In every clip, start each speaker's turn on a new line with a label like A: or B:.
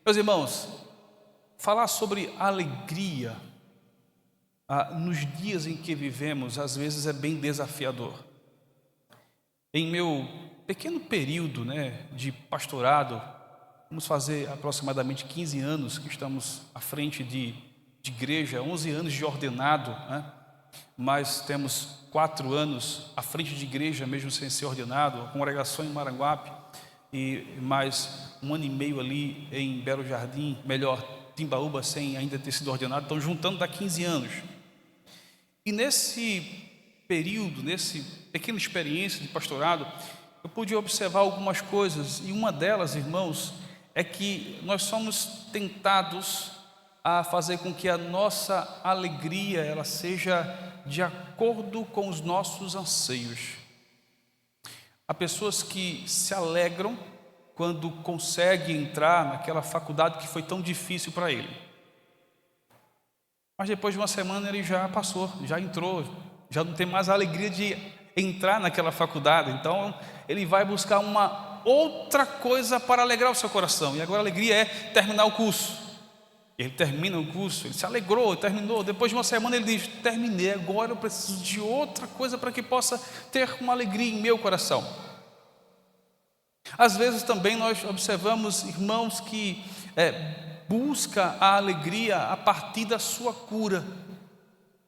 A: Meus irmãos, falar sobre alegria nos dias em que vivemos, às vezes é bem desafiador. Em meu pequeno período, de pastorado, vamos fazer aproximadamente 15 anos que estamos à frente de igreja, 11 anos de ordenado, mas temos 4 anos à frente de igreja, mesmo sem ser ordenado, a congregação em Maranguape, e mais 1 ano e meio ali em Belo Jardim, melhor, Timbaúba, sem ainda ter sido ordenado. Então juntando dá 15 anos. E nesse período, nesse pequena experiência de pastorado, eu pude observar algumas coisas, e uma delas, irmãos, é que nós somos tentados a fazer com que a nossa alegria ela seja de acordo com os nossos anseios. Há pessoas que se alegram quando conseguem entrar naquela faculdade que foi tão difícil para ele. Mas depois de uma semana ele já passou, já entrou, já não tem mais a alegria de entrar naquela faculdade. Então ele vai buscar uma outra coisa para alegrar o seu coração. E agora a alegria é terminar o curso. Ele termina o curso, ele se alegrou, terminou. Depois de uma semana ele diz: terminei, agora eu preciso de outra coisa para que possa ter uma alegria em meu coração. Às vezes também nós observamos irmãos que busca a alegria a partir da sua cura.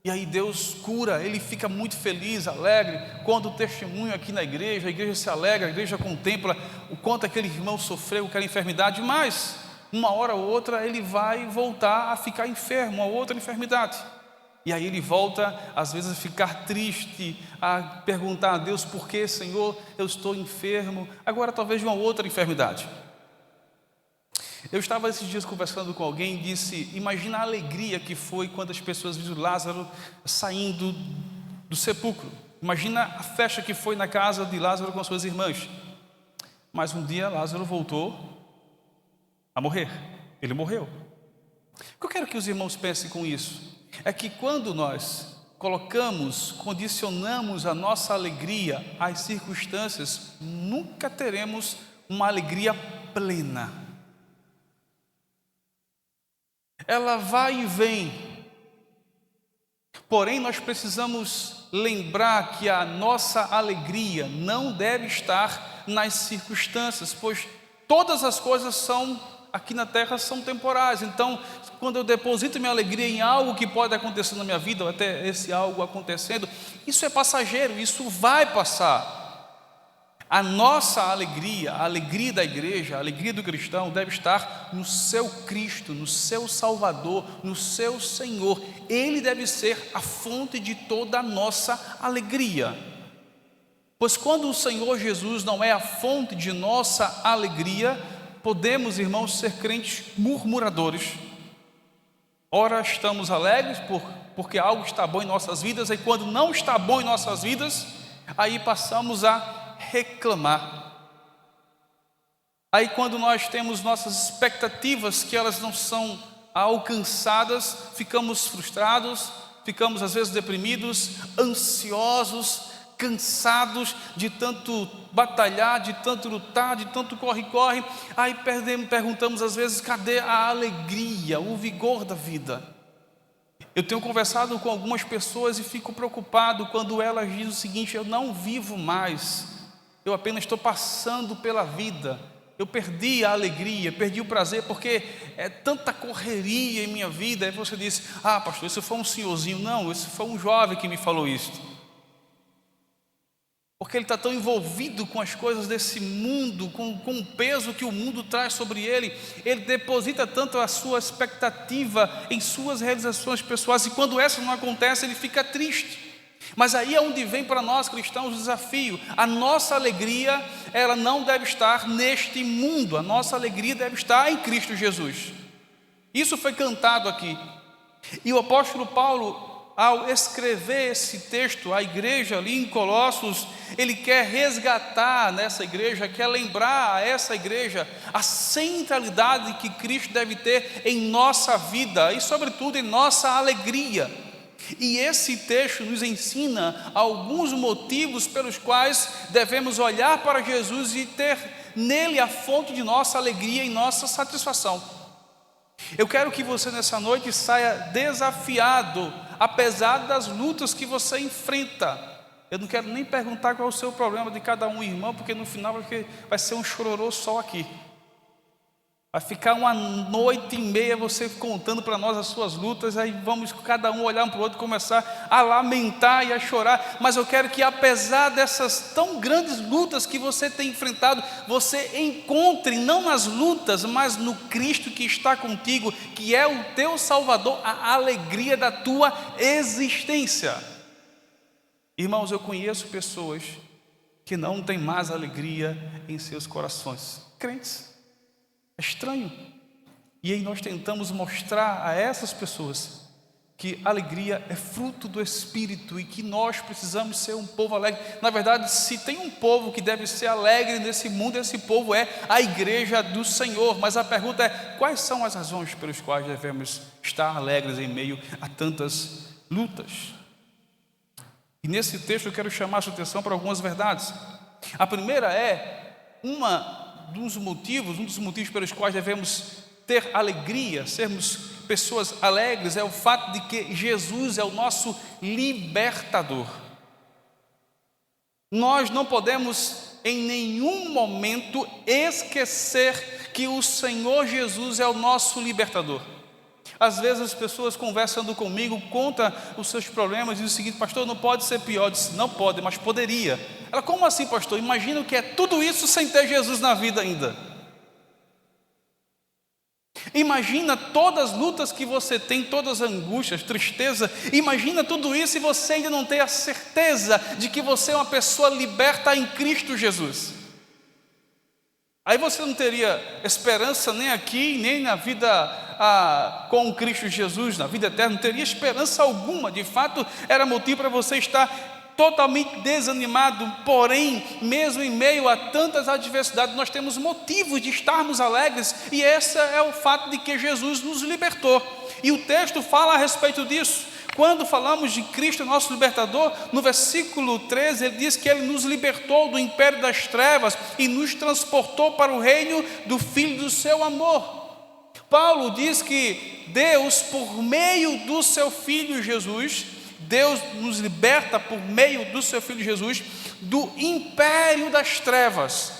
A: E aí Deus cura, ele fica muito feliz, alegre, quando o testemunho aqui na igreja, a igreja se alegra, a igreja contempla o quanto aquele irmão sofreu com aquela enfermidade, mas uma hora ou outra ele vai voltar a ficar enfermo, uma outra enfermidade. E aí ele volta, às vezes, a ficar triste, a perguntar a Deus: por que, Senhor, eu estou enfermo? Agora talvez de uma outra enfermidade. Eu estava esses dias conversando com alguém e disse: imagina a alegria que foi quando as pessoas viram Lázaro saindo do sepulcro. Imagina a festa que foi na casa de Lázaro com as suas irmãs. Mas um dia Lázaro voltou a morrer. Ele morreu. O que eu quero que os irmãos pensem com isso é que quando nós condicionamos a nossa alegria às circunstâncias, nunca teremos uma alegria plena. Ela vai e vem. Porém, nós precisamos lembrar que a nossa alegria não deve estar nas circunstâncias, pois todas as coisas aqui na terra são temporais. Então, quando eu deposito minha alegria em algo que pode acontecer na minha vida, ou até esse algo acontecendo, isso é passageiro, isso vai passar. A nossa alegria, a alegria da igreja, a alegria do cristão deve estar no seu Cristo, no seu Salvador, no seu Senhor. Ele deve ser a fonte de toda a nossa alegria. Pois quando o Senhor Jesus não é a fonte de nossa alegria, podemos, irmãos, ser crentes murmuradores. Ora estamos alegres porque algo está bom em nossas vidas, e quando não está bom em nossas vidas, aí passamos a reclamar. Aí quando nós temos nossas expectativas que elas não são alcançadas, ficamos frustrados, ficamos às vezes deprimidos, ansiosos, cansados de tanto batalhar, de tanto lutar, de tanto corre-corre. Aí perguntamos às vezes: cadê a alegria, o vigor da vida? Eu tenho conversado com algumas pessoas e fico preocupado quando elas dizem o seguinte: eu não vivo mais, eu apenas estou passando pela vida, eu perdi a alegria, perdi o prazer, porque é tanta correria em minha vida. Aí você disse: ah, pastor, esse foi um senhorzinho. Não, esse foi um jovem que me falou isso. Porque ele está tão envolvido com as coisas desse mundo, com o peso que o mundo traz sobre ele, ele deposita tanto a sua expectativa em suas realizações pessoais, e quando essa não acontece, ele fica triste. Mas aí é onde vem para nós cristãos o desafio. A nossa alegria, ela não deve estar neste mundo, a nossa alegria deve estar em Cristo Jesus. Isso foi cantado aqui. E o apóstolo Paulo, ao escrever esse texto à igreja ali em Colossos, ele quer resgatar nessa igreja, quer lembrar a essa igreja a centralidade que Cristo deve ter em nossa vida e sobretudo em nossa alegria. E esse texto nos ensina alguns motivos pelos quais devemos olhar para Jesus e ter nele a fonte de nossa alegria e nossa satisfação. Eu quero que você nessa noite saia desafiado, apesar das lutas que você enfrenta. Eu não quero nem perguntar qual é o seu problema de cada um, irmão, porque no final vai ser um chororô só aqui. Vai ficar uma noite e meia você contando para nós as suas lutas, aí vamos cada um olhar um para o outro e começar a lamentar e a chorar. Mas eu quero que, apesar dessas tão grandes lutas que você tem enfrentado, você encontre, não nas lutas, mas no Cristo que está contigo, que é o teu Salvador, a alegria da tua existência. Irmãos, eu conheço pessoas que não têm mais alegria em seus corações, crentes. É estranho. E aí nós tentamos mostrar a essas pessoas que a alegria é fruto do Espírito e que nós precisamos ser um povo alegre. Na verdade, se tem um povo que deve ser alegre nesse mundo, esse povo é a igreja do Senhor. Mas a pergunta é: quais são as razões pelas quais devemos estar alegres em meio a tantas lutas? E nesse texto eu quero chamar a sua atenção para algumas verdades. A primeira é um dos motivos pelos quais devemos ter alegria, sermos pessoas alegres, é o fato de que Jesus é o nosso libertador. Nós não podemos em nenhum momento esquecer que o Senhor Jesus é o nosso libertador. Às vezes as pessoas conversando comigo, contam os seus problemas e dizem o seguinte: pastor, não pode ser pior. Eu disse: não pode, mas poderia. Ela: como assim, pastor? Imagina o que é tudo isso sem ter Jesus na vida ainda. Imagina todas as lutas que você tem, todas as angústias, tristeza. Imagina tudo isso e você ainda não tem a certeza de que você é uma pessoa liberta em Cristo Jesus. Aí você não teria esperança nem aqui, nem na vida com Cristo Jesus, na vida eterna. Não teria esperança alguma. De fato, era motivo para você estar totalmente desanimado. Porém, mesmo em meio a tantas adversidades, nós temos motivos de estarmos alegres. E esse é o fato de que Jesus nos libertou. E o texto fala a respeito disso. Quando falamos de Cristo, nosso libertador, no versículo 13, ele diz que ele nos libertou do império das trevas e nos transportou para o reino do Filho do seu amor. Paulo diz que Deus, por meio do seu Filho Jesus, Deus nos liberta por meio do seu Filho Jesus do império das trevas.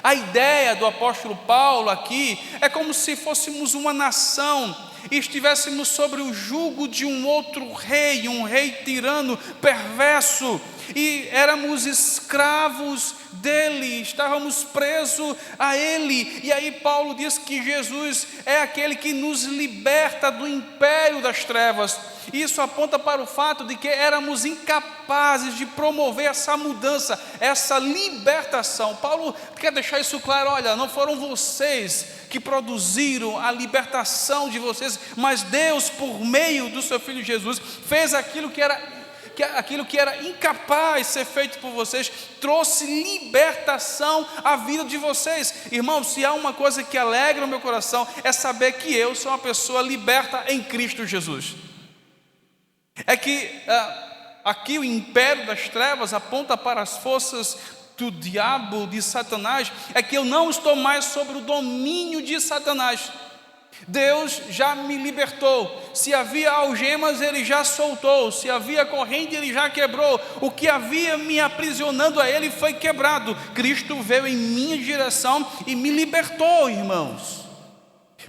A: A ideia do apóstolo Paulo aqui é como se fôssemos uma nação e estivéssemos sobre o jugo de um outro rei, um rei tirano, perverso, e éramos escravos dele, estávamos presos a ele. E aí Paulo diz que Jesus é aquele que nos liberta do império das trevas. Isso aponta para o fato de que éramos incapazes de promover essa mudança, essa libertação. Paulo quer deixar isso claro: olha, não foram vocês que produziram a libertação de vocês, mas Deus, por meio do seu Filho Jesus, fez aquilo que era incapaz de ser feito por vocês, trouxe libertação à vida de vocês. Irmãos, se há uma coisa que alegra o meu coração, é saber que eu sou uma pessoa liberta em Cristo Jesus. É que aqui o império das trevas aponta para as forças do diabo, de Satanás. É que eu não estou mais sobre o domínio de Satanás. Deus já me libertou. Se havia algemas, Ele já soltou. Se havia corrente, Ele já quebrou. O que havia me aprisionando a Ele foi quebrado. Cristo veio em minha direção e me libertou, irmãos.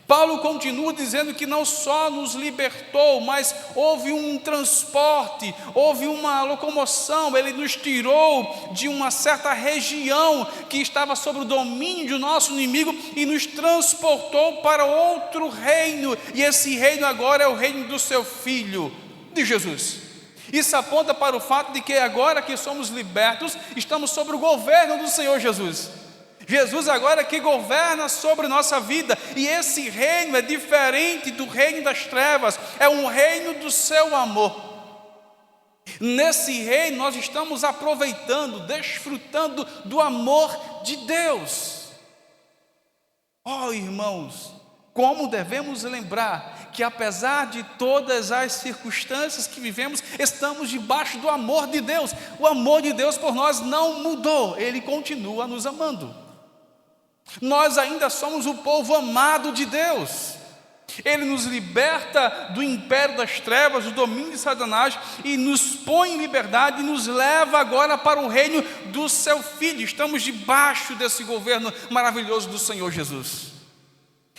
A: Paulo continua dizendo que não só nos libertou, mas houve um transporte, houve uma locomoção. Ele nos tirou de uma certa região que estava sob o domínio do nosso inimigo e nos transportou para outro reino. E esse reino agora é o reino do seu Filho, de Jesus. Isso aponta para o fato de que agora que somos libertos, estamos sob o governo do Senhor Jesus. Jesus agora que governa sobre nossa vida, e esse reino é diferente do reino das trevas, é um reino do seu amor. Nesse reino nós estamos aproveitando, desfrutando do amor de Deus. Oh, irmãos, como devemos lembrar que apesar de todas as circunstâncias que vivemos, estamos debaixo do amor de Deus. O amor de Deus por nós não mudou, Ele continua nos amando. Nós ainda somos o povo amado de Deus. Ele nos liberta do império das trevas, do domínio de Satanás, e nos põe em liberdade, e nos leva agora para o reino do seu Filho. Estamos debaixo desse governo maravilhoso do Senhor Jesus.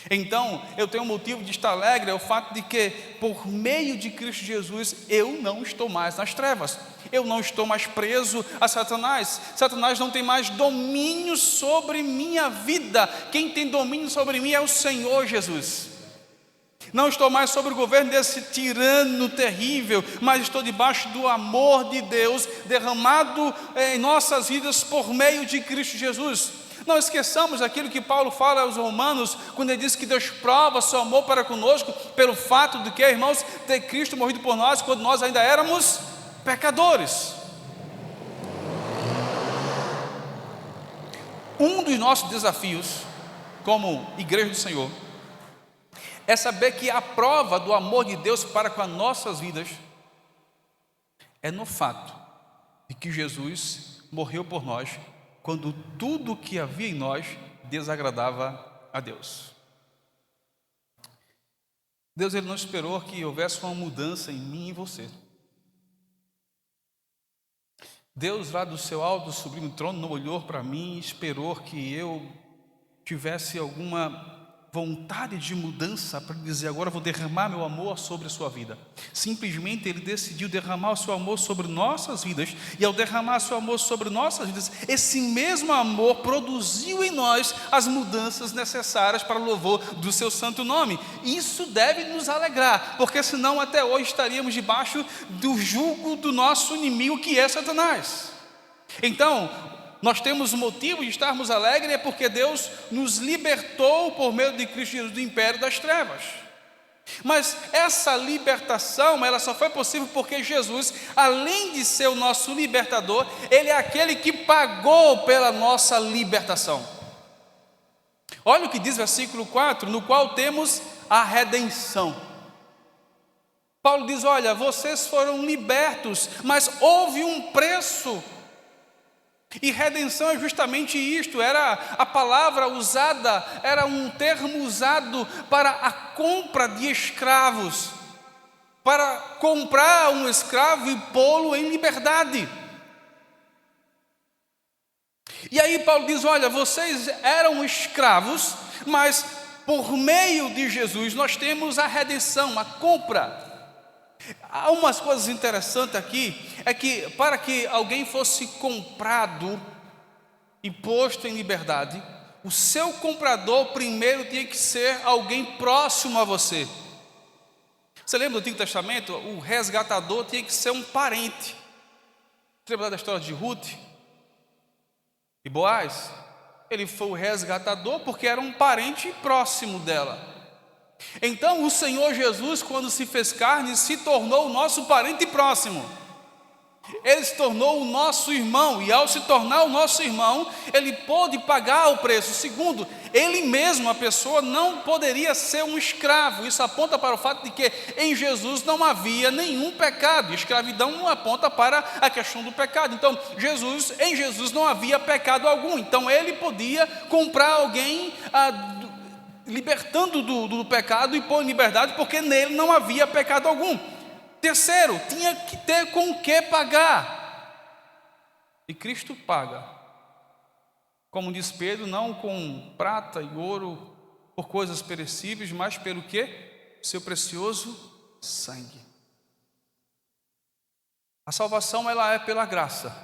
A: Então, eu tenho um motivo de estar alegre, é o fato de que, por meio de Cristo Jesus, eu não estou mais nas trevas. Eu não estou mais preso a Satanás. Satanás não tem mais domínio sobre minha vida. Quem tem domínio sobre mim é o Senhor Jesus. Não estou mais sob o governo desse tirano terrível, mas estou debaixo do amor de Deus derramado em nossas vidas por meio de Cristo Jesus. Não esqueçamos aquilo que Paulo fala aos Romanos, quando ele diz que Deus prova seu amor para conosco, pelo fato de que, irmãos, ter Cristo morrido por nós, quando nós ainda éramos pecadores. Um dos nossos desafios, como igreja do Senhor, é saber que a prova do amor de Deus para com as nossas vidas é no fato de que Jesus morreu por nós, quando tudo o que havia em nós desagradava a Deus. Deus, Ele não esperou que houvesse uma mudança em mim e em você. Deus, lá do seu alto, sublime trono, não olhou para mim e esperou que eu tivesse alguma vontade de mudança para dizer: agora eu vou derramar meu amor sobre a sua vida. Simplesmente Ele decidiu derramar o seu amor sobre nossas vidas, e ao derramar o seu amor sobre nossas vidas, esse mesmo amor produziu em nós as mudanças necessárias para o louvor do seu santo nome. Isso deve nos alegrar, porque senão até hoje estaríamos debaixo do jugo do nosso inimigo, que é Satanás. Então, nós temos motivo de estarmos alegres, é porque Deus nos libertou por meio de Cristo Jesus do império das trevas. Mas essa libertação, ela só foi possível porque Jesus, além de ser o nosso libertador, Ele é aquele que pagou pela nossa libertação. Olha o que diz o versículo 4, no qual temos a redenção. Paulo diz: olha, vocês foram libertos, mas houve um preço. E redenção é justamente isto, era a palavra usada, era um termo usado para a compra de escravos, para comprar um escravo e pô-lo em liberdade. E aí Paulo diz: olha, vocês eram escravos, mas por meio de Jesus nós temos a redenção, a compra. Há umas coisas interessantes aqui, é que para que alguém fosse comprado e posto em liberdade, o seu comprador primeiro tinha que ser alguém próximo a você. Você lembra do Antigo Testamento? O resgatador tinha que ser um parente. Você lembra da história de Ruth e Boaz? Ele foi o resgatador porque era um parente próximo dela. Então o Senhor Jesus, quando se fez carne, se tornou o nosso parente próximo. Ele se tornou o nosso irmão, e ao se tornar o nosso irmão, Ele pôde pagar o preço. Segundo, Ele mesmo, a pessoa, não poderia ser um escravo. Isso aponta para o fato de que em Jesus não havia nenhum pecado. Escravidão aponta para a questão do pecado. Então em Jesus não havia pecado algum. Então Ele podia comprar alguém libertando do pecado e pôr em liberdade, porque nele não havia pecado algum. Terceiro, tinha que ter com o que pagar. E Cristo paga. Como diz Pedro, não com prata e ouro, por coisas perecíveis, mas pelo quê? Seu precioso sangue. A salvação, ela é pela graça.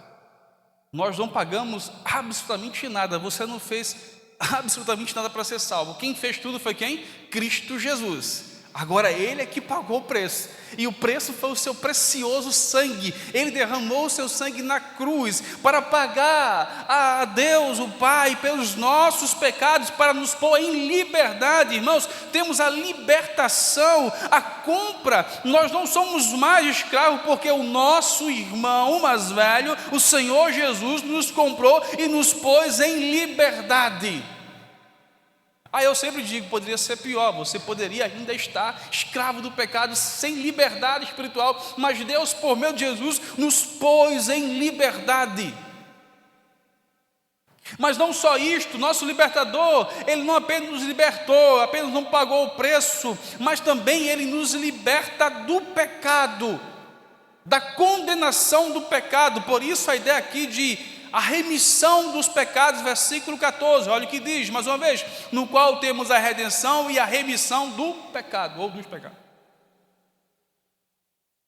A: Nós não pagamos absolutamente nada. Você não fez absolutamente nada para ser salvo. Quem fez tudo foi quem? Cristo Jesus. Agora Ele é que pagou o preço, e o preço foi o seu precioso sangue. Ele derramou o seu sangue na cruz para pagar a Deus, o Pai, pelos nossos pecados, para nos pôr em liberdade. Irmãos, temos a libertação, a compra. Nós não somos mais escravos, porque o nosso irmão mais velho, o Senhor Jesus, nos comprou e nos pôs em liberdade. Eu sempre digo, poderia ser pior, você poderia ainda estar escravo do pecado, sem liberdade espiritual, mas Deus, por meio de Jesus, nos pôs em liberdade. Mas não só isto, nosso libertador, ele não apenas nos libertou, apenas não pagou o preço, mas também ele nos liberta do pecado, da condenação do pecado. Por isso a ideia aqui de a remissão dos pecados, versículo 14, olha o que diz, mais uma vez, no qual temos a redenção e a remissão do pecado, ou dos pecados.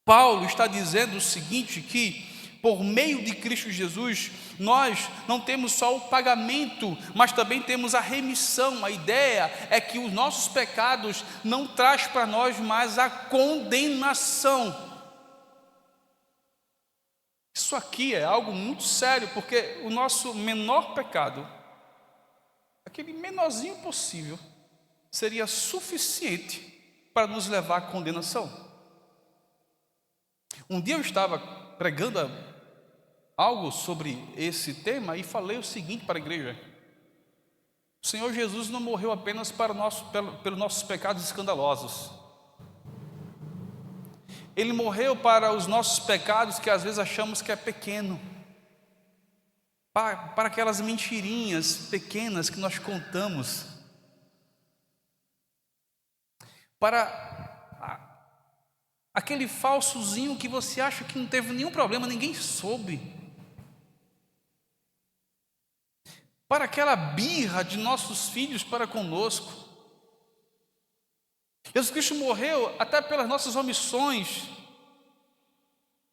A: Paulo está dizendo o seguinte, que por meio de Cristo Jesus, nós não temos só o pagamento, mas também temos a remissão. A ideia é que os nossos pecados não traz para nós mais a condenação. Isso aqui é algo muito sério, porque o nosso menor pecado, aquele menorzinho possível, seria suficiente para nos levar à condenação. Um dia eu estava pregando algo sobre esse tema e falei o seguinte para a igreja: o Senhor Jesus não morreu apenas pelos nossos pecados escandalosos. Ele morreu para os nossos pecados que às vezes achamos que é pequeno, para aquelas mentirinhas pequenas que nós contamos, para aquele falsozinho que você acha que não teve nenhum problema, ninguém soube, para aquela birra de nossos filhos para conosco. Jesus Cristo morreu até pelas nossas omissões.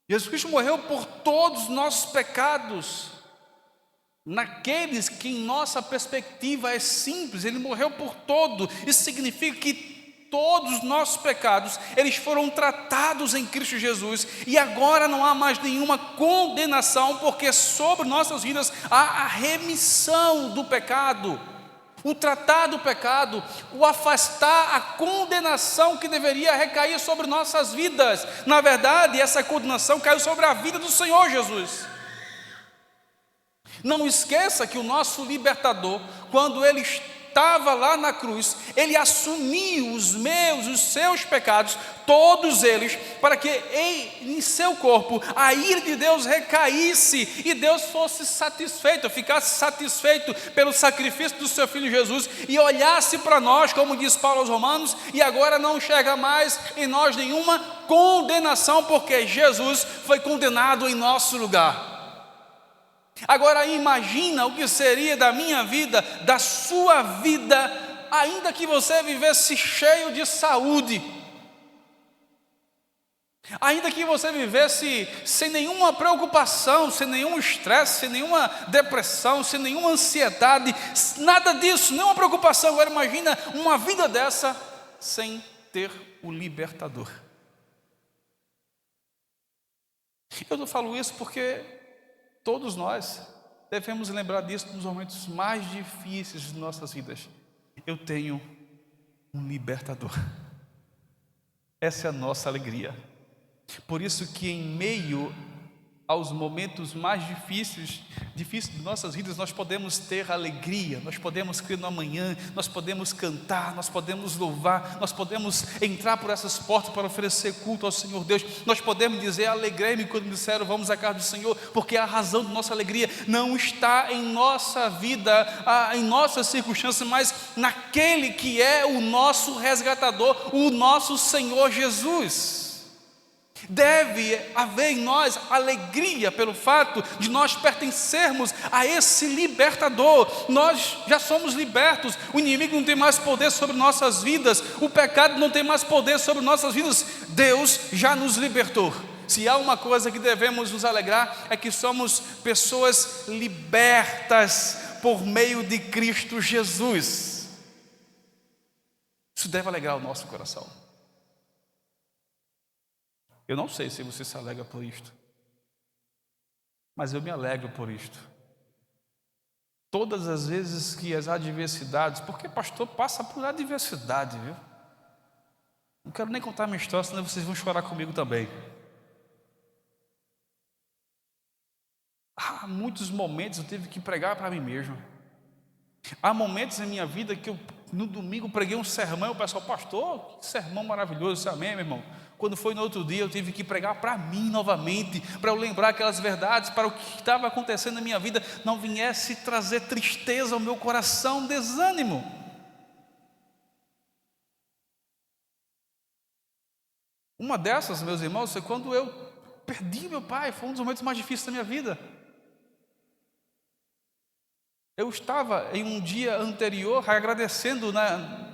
A: Jesus Cristo morreu por todos os nossos pecados, naqueles que em nossa perspectiva é simples. Ele morreu por todo. Isso significa que todos os nossos pecados, eles foram tratados em Cristo Jesus, e agora não há mais nenhuma condenação, porque sobre nossas vidas há a remissão do pecado, o tratar do pecado, o afastar a condenação que deveria recair sobre nossas vidas. Na verdade, essa condenação caiu sobre a vida do Senhor Jesus. Não esqueça que o nosso libertador, quando ele estava lá na cruz, ele assumiu os meus, os seus pecados, todos eles, para que em seu corpo a ira de Deus recaísse e Deus fosse satisfeito, ficasse satisfeito pelo sacrifício do seu Filho Jesus e olhasse para nós, como diz Paulo aos Romanos, e agora não enxerga mais em nós nenhuma condenação, porque Jesus foi condenado em nosso lugar. Agora imagina o que seria da minha vida, da sua vida, ainda que você vivesse cheio de saúde, ainda que você vivesse sem nenhuma preocupação, sem nenhum estresse, sem nenhuma depressão, sem nenhuma ansiedade, nada disso, nenhuma preocupação. Agora imagina uma vida dessa sem ter o libertador. Eu não falo isso porque todos nós devemos lembrar disso nos momentos mais difíceis de nossas vidas. Eu tenho um libertador. Essa é a nossa alegria. Por isso que em meio aos momentos mais difíceis de nossas vidas, nós podemos ter alegria, nós podemos crer no amanhã, nós podemos cantar, nós podemos louvar, nós podemos entrar por essas portas para oferecer culto ao Senhor Deus, nós podemos dizer: alegrei-me quando me disseram vamos à casa do Senhor, porque a razão da nossa alegria não está em nossa vida, em nossas circunstâncias, mas naquele que é o nosso resgatador, o nosso Senhor Jesus. Deve haver em nós alegria pelo fato de nós pertencermos a esse libertador. Nós já somos libertos, o inimigo não tem mais poder sobre nossas vidas, o pecado não tem mais poder sobre nossas vidas, Deus já nos libertou. Se há uma coisa que devemos nos alegrar, é que somos pessoas libertas por meio de Cristo Jesus. Isso deve alegrar o nosso coração. Eu não sei se você se alegra por isto, mas eu me alegro por isto. Todas as vezes que as adversidades, porque pastor passa por adversidade, viu? Não quero nem contar minha história, senão vocês vão chorar comigo também. Há muitos momentos eu tive que pregar para mim mesmo. Há momentos em minha vida que eu No domingo preguei um sermão e o pessoal, pastor, que sermão maravilhoso, amém, meu irmão? Quando foi no outro dia eu tive que pregar para mim novamente, para eu lembrar aquelas verdades, para o que estava acontecendo na minha vida não viesse trazer tristeza ao meu coração, desânimo. Uma dessas, meus irmãos, foi quando eu perdi meu pai, foi um dos momentos mais difíceis da minha vida. Eu estava em um dia anterior agradecendo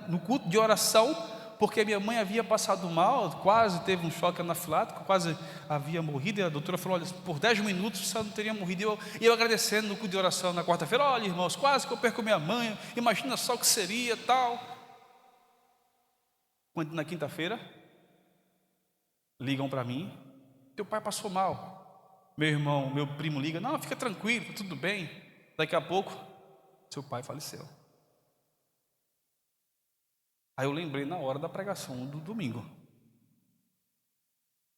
A: no culto de oração, porque minha mãe havia passado mal, quase teve um choque anafilático, quase havia morrido, e a doutora falou, olha, por 10 minutos você não teria morrido, e eu agradecendo no culto de oração na quarta-feira, olha irmãos, quase que eu perco minha mãe, imagina só o que seria, tal. Quando na quinta-feira, ligam para mim, teu pai passou mal, meu irmão, meu primo liga, não, fica tranquilo, tudo bem, daqui a pouco, seu pai faleceu. Aí eu lembrei na hora da pregação do domingo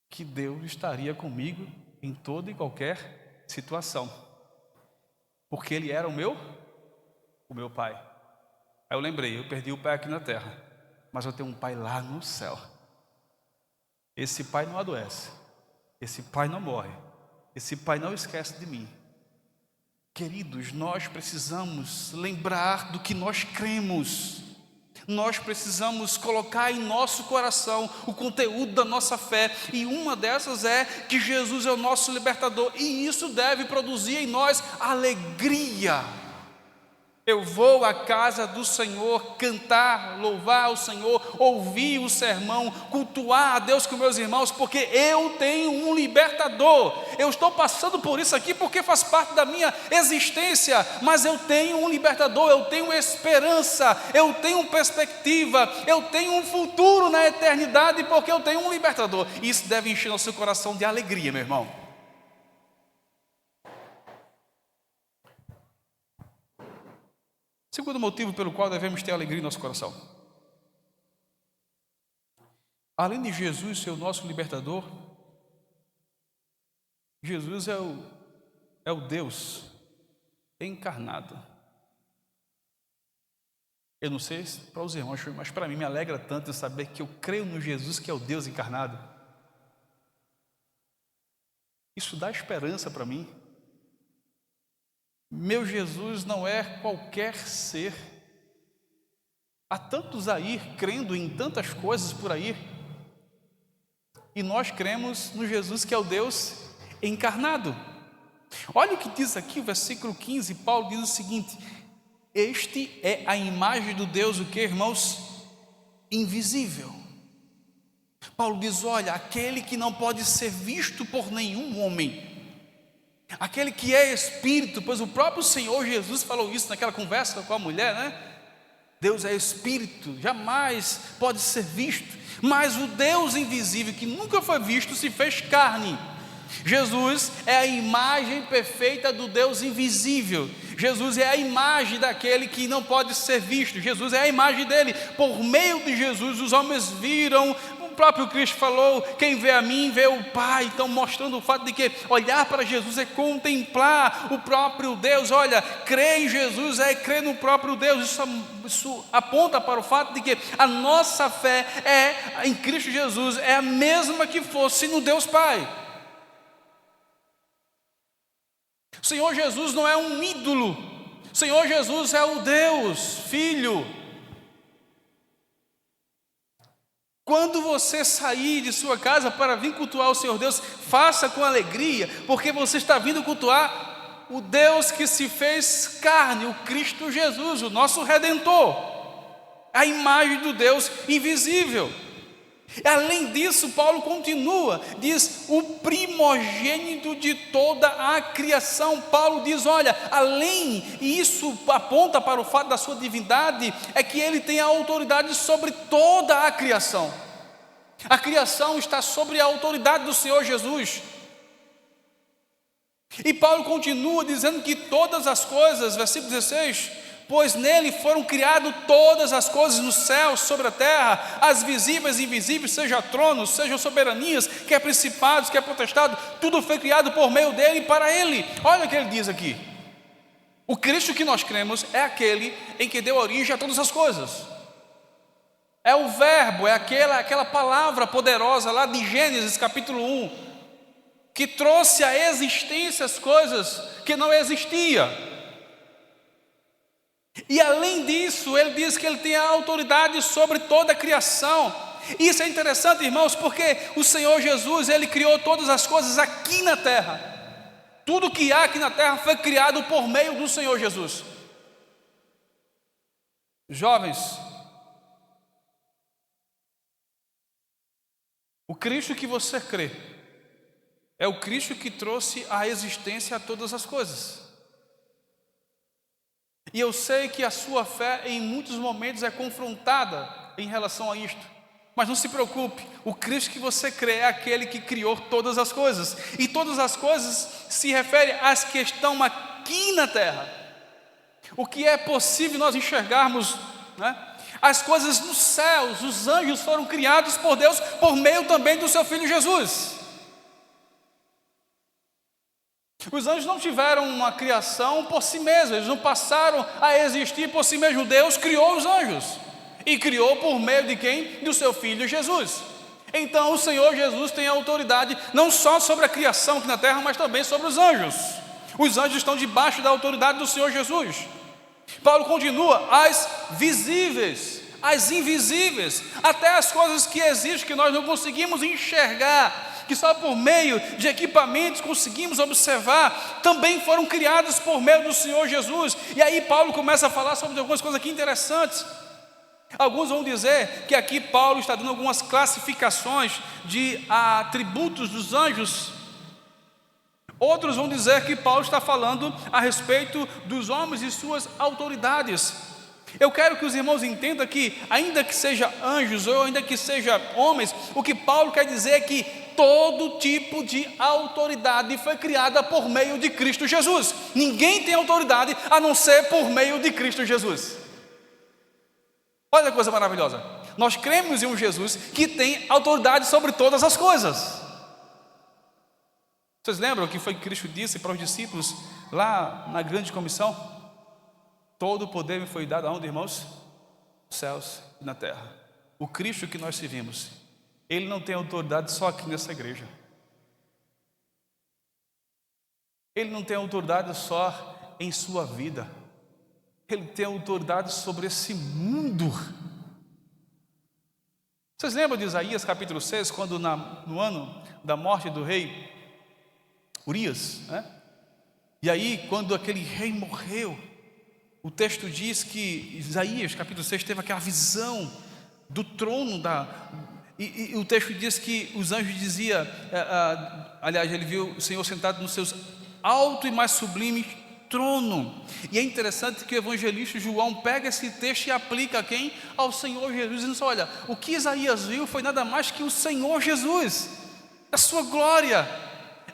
A: que Deus estaria comigo em toda e qualquer situação, porque Ele era o meu pai. Aí eu lembrei, eu perdi o pai aqui na terra, mas eu tenho um pai lá no céu. Esse pai não adoece, esse pai não morre, esse pai não esquece de mim. Queridos, nós precisamos lembrar do que nós cremos. Nós precisamos colocar em nosso coração o conteúdo da nossa fé, e uma dessas é que Jesus é o nosso libertador, e isso deve produzir em nós alegria. Eu vou à casa do Senhor cantar, louvar o Senhor, ouvir o sermão, cultuar a Deus com meus irmãos, porque eu tenho um libertador. Eu estou passando por isso aqui porque faz parte da minha existência, mas eu tenho um libertador, eu tenho esperança, eu tenho perspectiva, eu tenho um futuro na eternidade, porque eu tenho um libertador. Isso deve encher o seu coração de alegria, meu irmão. Segundo motivo pelo qual devemos ter alegria em nosso coração. Além de Jesus ser o nosso libertador, Jesus é o Deus encarnado. Eu não sei para os irmãos, mas para mim me alegra tanto saber que eu creio no Jesus que é o Deus encarnado. Isso dá esperança para mim. Meu Jesus não é qualquer ser. Há tantos aí crendo em tantas coisas por aí, e nós cremos no Jesus que é o Deus encarnado. Olha o que diz aqui o versículo 15, Paulo diz o seguinte: este é a imagem do Deus, o que, irmãos? Invisível. Paulo diz, olha, aquele que não pode ser visto por nenhum homem, aquele que é Espírito, pois o próprio Senhor Jesus falou isso naquela conversa com a mulher, né? Deus é Espírito, jamais pode ser visto, mas o Deus invisível, que nunca foi visto, se fez carne. Jesus é a imagem perfeita do Deus invisível. Jesus é a imagem daquele que não pode ser visto. Jesus é a imagem dele. Por meio de Jesus os homens viram. O próprio Cristo falou, quem vê a mim vê o Pai. Então mostrando o fato de que olhar para Jesus é contemplar o próprio Deus. Olha, crer em Jesus é crer no próprio Deus. Isso aponta para o fato de que a nossa fé em Cristo Jesus é a mesma que fosse no Deus Pai. O Senhor Jesus não é um ídolo, o Senhor Jesus é o Deus Filho. Quando você sair de sua casa para vir cultuar o Senhor Deus, faça com alegria, porque você está vindo cultuar o Deus que se fez carne, o Cristo Jesus, o nosso Redentor, a imagem do Deus invisível. Além disso, Paulo continua, diz, o primogênito de toda a criação. Paulo diz, olha, além, e isso aponta para o fato da sua divindade, é que ele tem a autoridade sobre toda a criação. A criação está sobre a autoridade do Senhor Jesus. E Paulo continua dizendo que todas as coisas, versículo 16, pois nele foram criadas todas as coisas nos céus, sobre a terra, as visíveis e invisíveis, seja tronos, sejam soberanias, quer principados, quer potestades, tudo foi criado por meio dele e para ele. Olha o que ele diz aqui, O Cristo que nós cremos é aquele em que deu origem a todas as coisas. É o verbo, é aquela palavra poderosa lá de Gênesis capítulo 1, que trouxe à existência as coisas que não existiam. E além disso, ele diz que ele tem a autoridade sobre toda a criação. Isso é interessante, irmãos, porque o Senhor Jesus, ele criou todas as coisas aqui na terra. Tudo que há aqui na terra foi criado por meio do Senhor Jesus. Jovens, o Cristo que você crê é o Cristo que trouxe à existência a todas as coisas. E eu sei que a sua fé em muitos momentos é confrontada em relação a isto. Mas não se preocupe, o Cristo que você crê é aquele que criou todas as coisas. E todas as coisas se refere às que estão aqui na terra. O que é possível nós enxergarmos, né? As coisas nos céus, os anjos foram criados por Deus por meio também do seu Filho Jesus. Os anjos não tiveram uma criação por si mesmos, eles não passaram a existir por si mesmos. Deus criou os anjos. E criou por meio de quem? Do seu Filho Jesus. Então o Senhor Jesus tem autoridade não só sobre a criação aqui na terra, mas também sobre os anjos. Os anjos estão debaixo da autoridade do Senhor Jesus. Paulo continua: as visíveis, as invisíveis, até as coisas que existem que nós não conseguimos enxergar, que só por meio de equipamentos conseguimos observar, também foram criadas por meio do Senhor Jesus. E aí Paulo começa a falar sobre algumas coisas aqui interessantes. Alguns vão dizer que aqui Paulo está dando algumas classificações de atributos dos anjos. Outros vão dizer que Paulo está falando a respeito dos homens e suas autoridades. Eu quero que os irmãos entendam que, ainda que seja anjos ou ainda que seja homens, o que Paulo quer dizer é que todo tipo de autoridade foi criada por meio de Cristo Jesus. Ninguém tem autoridade a não ser por meio de Cristo Jesus. Olha que coisa maravilhosa. Nós cremos em um Jesus que tem autoridade sobre todas as coisas. Vocês lembram que foi que Cristo disse para os discípulos lá na grande comissão? Todo o poder me foi dado aonde, irmãos? Nos céus e na terra. O Cristo que nós servimos, Ele não tem autoridade só aqui nessa igreja. Ele não tem autoridade só em sua vida. Ele tem autoridade sobre esse mundo. Vocês lembram de Isaías capítulo 6, quando no ano da morte do rei Urias, né? E aí quando aquele rei morreu, o texto diz que Isaías capítulo 6 teve aquela visão do trono e o texto diz que os anjos diziam, aliás, ele viu o Senhor sentado nos seus alto e mais sublimes trono. E é interessante que o evangelista João pega esse texto e aplica a quem? Ao Senhor Jesus, dizendo: olha, o que Isaías viu foi nada mais que o Senhor Jesus, a sua glória.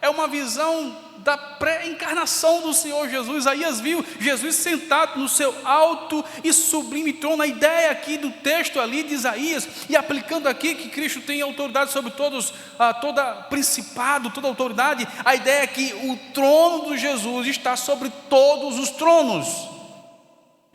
A: É uma visão da pré-encarnação do Senhor Jesus. Isaías viu Jesus sentado no seu alto e sublime trono. A ideia aqui do texto ali de Isaías, e aplicando aqui que Cristo tem autoridade sobre todos, toda principado, toda autoridade, a ideia é que o trono de Jesus está sobre todos os tronos.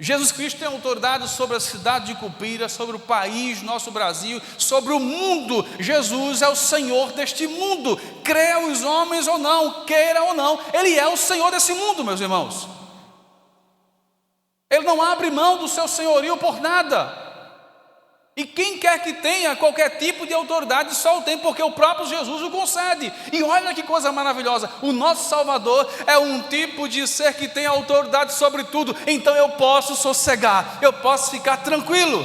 A: Jesus Cristo tem autoridade sobre a cidade de Cupira, sobre o país, nosso Brasil, sobre o mundo. Jesus é o Senhor deste mundo. Creia os homens ou não, queira ou não, Ele é o Senhor desse mundo, meus irmãos. Ele não abre mão do seu senhorio por nada. E quem quer que tenha qualquer tipo de autoridade só o tem porque o próprio Jesus o concede. E olha que coisa maravilhosa, o nosso Salvador é um tipo de ser que tem autoridade sobre tudo. Então eu posso sossegar, eu posso ficar tranquilo,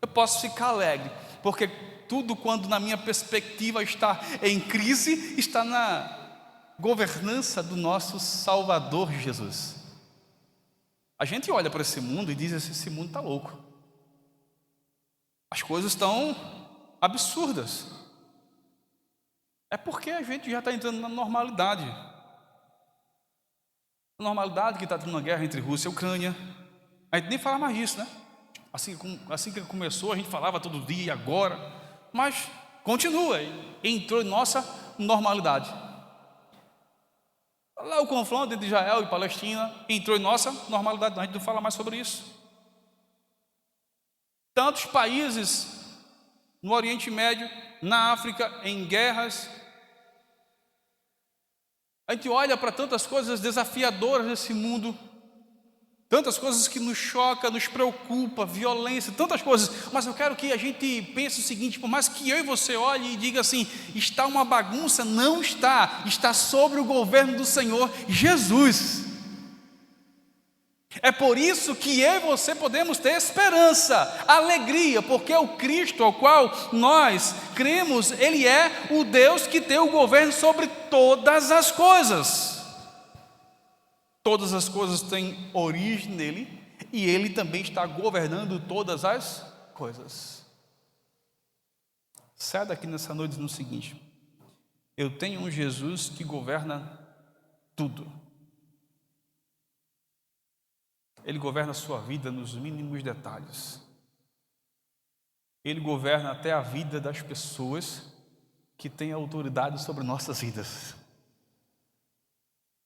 A: eu posso ficar alegre, porque tudo, quando na minha perspectiva está em crise, está na governança do nosso Salvador Jesus. A gente olha para esse mundo e diz: esse mundo está louco. As coisas estão absurdas. É porque a gente já está entrando na normalidade. A normalidade que está tendo uma guerra entre Rússia e Ucrânia. A gente nem fala mais disso, né? Assim que começou, a gente falava todo dia e agora. Mas continua, entrou em nossa normalidade. Lá o confronto entre Israel e Palestina entrou em nossa normalidade, a gente não fala mais sobre isso. Tantos países no Oriente Médio, na África, em guerras. A gente olha para tantas coisas desafiadoras nesse mundo, tantas coisas que nos chocam, nos preocupa, violência, tantas coisas. Mas eu quero que a gente pense o seguinte: por mais que eu e você olhe e diga assim, está uma bagunça, não está, está sobre o governo do Senhor Jesus. É por isso que eu e você podemos ter esperança, alegria, porque o Cristo ao qual nós cremos, Ele é o Deus que tem o governo sobre todas as coisas. Todas as coisas têm origem nele, e Ele também está governando todas as coisas. Sai daqui nessa noite dizendo o seguinte: eu tenho um Jesus que governa tudo. Ele governa a sua vida nos mínimos detalhes. Ele governa até a vida das pessoas que têm autoridade sobre nossas vidas.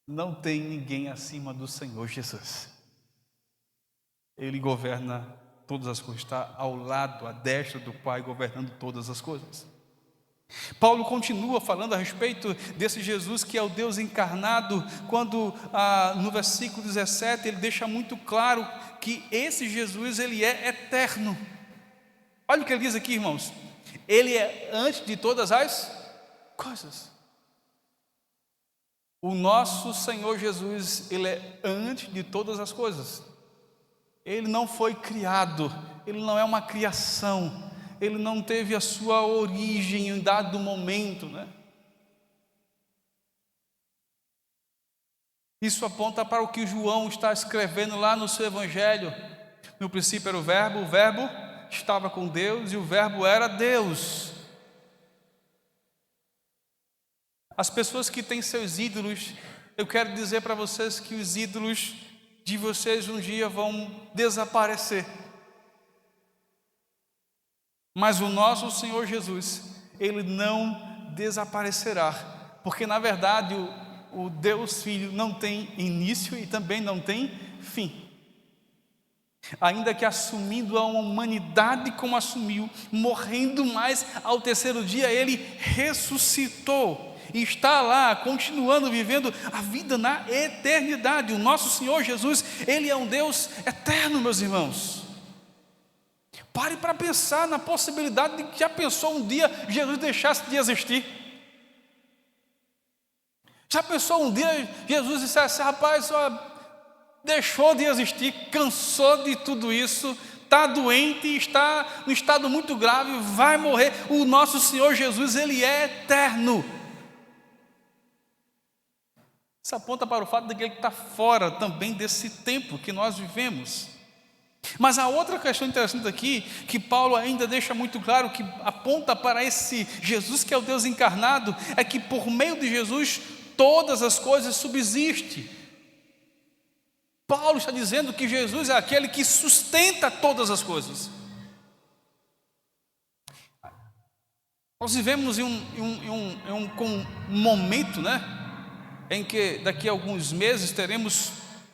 A: Não tem ninguém acima do Senhor Jesus. Ele governa todas as coisas, está ao lado, à destra do Pai, governando todas as coisas. Paulo continua falando a respeito desse Jesus que é o Deus encarnado, quando no versículo 17 ele deixa muito claro que esse Jesus, ele é eterno. Olha o que ele diz aqui, irmãos: ele é antes de todas as coisas. O nosso Senhor Jesus, ele é antes de todas as coisas. Ele não foi criado, ele não é uma criação, ele não teve a sua origem em dado momento, né? Isso aponta para o que João está escrevendo lá no seu evangelho. No princípio era o verbo estava com Deus e o verbo era Deus. As pessoas que têm seus ídolos, eu quero dizer para vocês que os ídolos de vocês um dia vão desaparecer. Mas o nosso Senhor Jesus, Ele não desaparecerá, porque na verdade o Deus Filho não tem início e também não tem fim. Ainda que assumindo a humanidade como assumiu, morrendo, mas ao terceiro dia Ele ressuscitou e está lá, continuando vivendo a vida na eternidade. O nosso Senhor Jesus, Ele é um Deus eterno, meus irmãos. Pare para pensar na possibilidade de que já pensou um dia Jesus deixasse de existir. Já pensou um dia Jesus dissesse: rapaz, deixou de existir, cansou de tudo isso, está doente, está num estado muito grave, vai morrer. O nosso Senhor Jesus, Ele é eterno. Isso aponta para o fato de que Ele está fora também desse tempo que nós vivemos. Mas a outra questão interessante aqui, que Paulo ainda deixa muito claro, que aponta para esse Jesus que é o Deus encarnado, é que por meio de Jesus todas as coisas subsistem. Paulo está dizendo que Jesus é aquele que sustenta todas as coisas. Nós vivemos em um momento, né, em que daqui a alguns meses teremos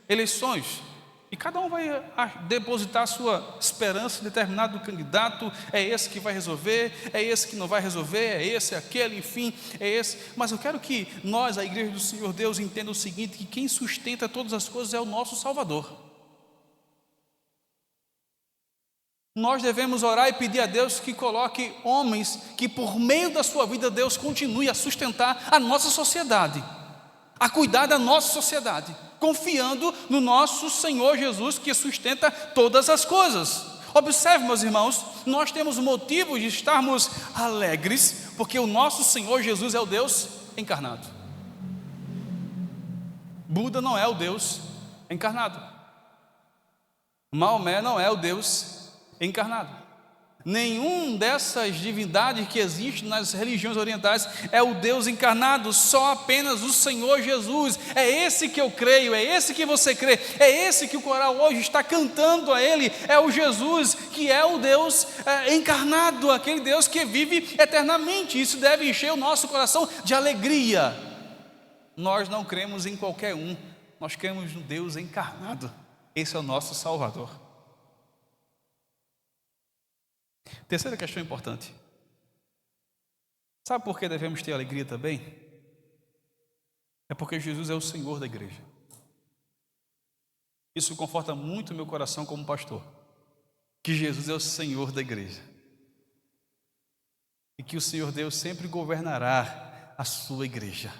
A: eleições. E cada um vai depositar a sua esperança em determinado candidato. É esse que vai resolver, é esse que não vai resolver, é esse, é aquele, enfim, é esse. Mas eu quero que nós, a igreja do Senhor Deus, entenda o seguinte: que quem sustenta todas as coisas é o nosso Salvador. Nós devemos orar e pedir a Deus que coloque homens que por meio da sua vida Deus continue a sustentar a nossa sociedade, a cuidar da nossa sociedade, confiando no nosso Senhor Jesus que sustenta todas as coisas. Observe, meus irmãos, nós temos motivo de estarmos alegres, porque o nosso Senhor Jesus é o Deus encarnado. Buda não é o Deus encarnado. Maomé não é o Deus encarnado. Nenhum dessas divindades que existem nas religiões orientais é o Deus encarnado, só apenas o Senhor Jesus. É esse que eu creio, é esse que você crê, é esse que o coral hoje está cantando a Ele. É o Jesus que é o Deus encarnado, aquele Deus que vive eternamente. Isso deve encher o nosso coração de alegria. Nós não cremos em qualquer um, nós cremos no Deus encarnado. Esse é o nosso Salvador. Terceira questão importante. Sabe por que devemos ter alegria também? É porque Jesus é o Senhor da igreja. Isso conforta muito o meu coração como pastor, que Jesus é o Senhor da igreja e que o Senhor Deus sempre governará a sua igreja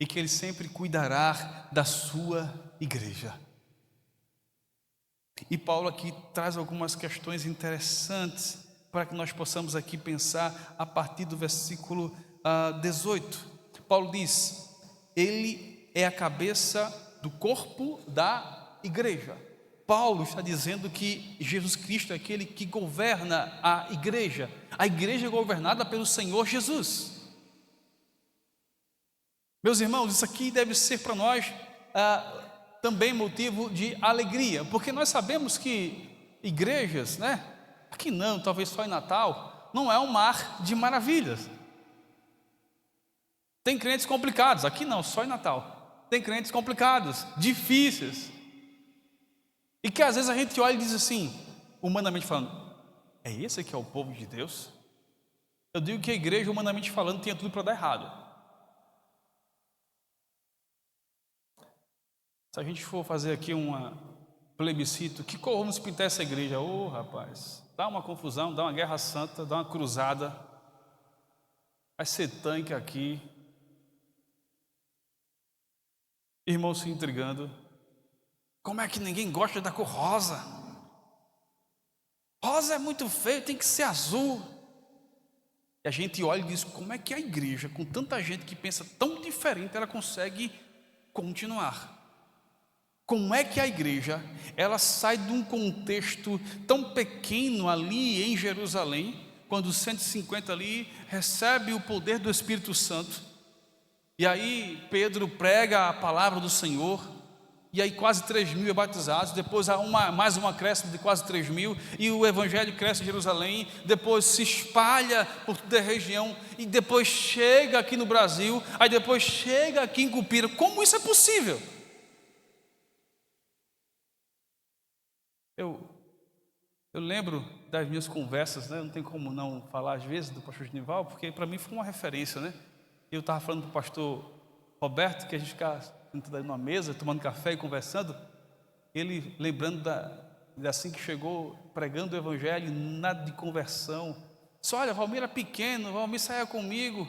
A: e que Ele sempre cuidará da sua igreja. E Paulo aqui traz algumas questões interessantes para que nós possamos aqui pensar a partir do versículo 18. Paulo diz: Ele é a cabeça do corpo da igreja. Paulo está dizendo que Jesus Cristo é aquele que governa a igreja é governada pelo Senhor Jesus. Meus irmãos, isso aqui deve ser para nós também motivo de alegria, porque nós sabemos que igrejas, né? Aqui não, talvez só em Natal, não é um mar de maravilhas. Tem crentes complicados, aqui não, só em Natal. Tem crentes complicados, difíceis, e que às vezes a gente olha e diz assim, humanamente falando: é esse que é o povo de Deus? Eu digo que a igreja, humanamente falando, tinha tudo para dar errado. Se a gente for fazer aqui um plebiscito, que cor vamos pintar essa igreja? Rapaz, dá uma confusão, dá uma guerra santa, dá uma cruzada, vai ser tanque aqui, irmãos se intrigando. Como é que ninguém gosta da cor rosa? Rosa é muito feio, tem que ser azul. E a gente olha e diz: como é que a igreja, com tanta gente que pensa tão diferente, ela consegue continuar? Como é que a igreja, ela sai de um contexto tão pequeno ali em Jerusalém, quando os 150 ali recebe o poder do Espírito Santo, e aí Pedro prega a palavra do Senhor, e aí quase 3.000 é batizados, depois há mais um acréscimo de quase 3.000, e o evangelho cresce em Jerusalém, depois se espalha por toda a região, e depois chega aqui no Brasil, aí depois chega aqui em Cupira. Como isso é possível? Eu lembro das minhas conversas, né? Não tem como não falar às vezes do pastor Genival, porque para mim foi uma referência, né? Eu estava falando para o pastor Roberto, que a gente ficava sentado numa mesa, tomando café e conversando, ele lembrando assim que chegou, pregando o evangelho, nada de conversão. Disse: olha, Valmir era pequeno, Valmir saia comigo,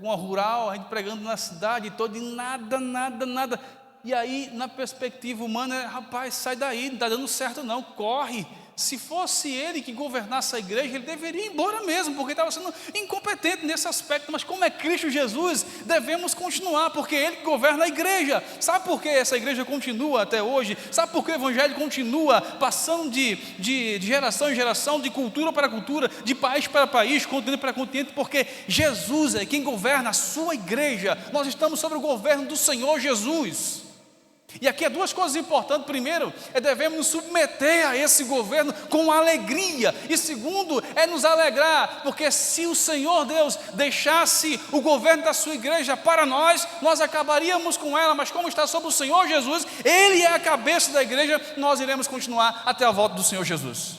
A: uma rural, a gente pregando na cidade toda, e nada. E aí, na perspectiva humana, rapaz, sai daí, não está dando certo não, corre. Se fosse ele que governasse a igreja, ele deveria ir embora mesmo, porque estava sendo incompetente nesse aspecto. Mas como é Cristo Jesus, devemos continuar, porque ele que governa a igreja. Sabe por que essa igreja continua até hoje? Sabe por que o evangelho continua passando de geração em geração, de cultura para cultura, de país para país, continente para continente? Porque Jesus é quem governa a sua igreja. Nós estamos sob o governo do Senhor Jesus. E aqui há duas coisas importantes. Primeiro, devemos nos submeter a esse governo com alegria. E segundo, nos alegrar, porque se o Senhor Deus deixasse o governo da sua igreja para nós acabaríamos com ela. Mas como está sob o Senhor Jesus, Ele é a cabeça da igreja, nós iremos continuar até a volta do Senhor Jesus.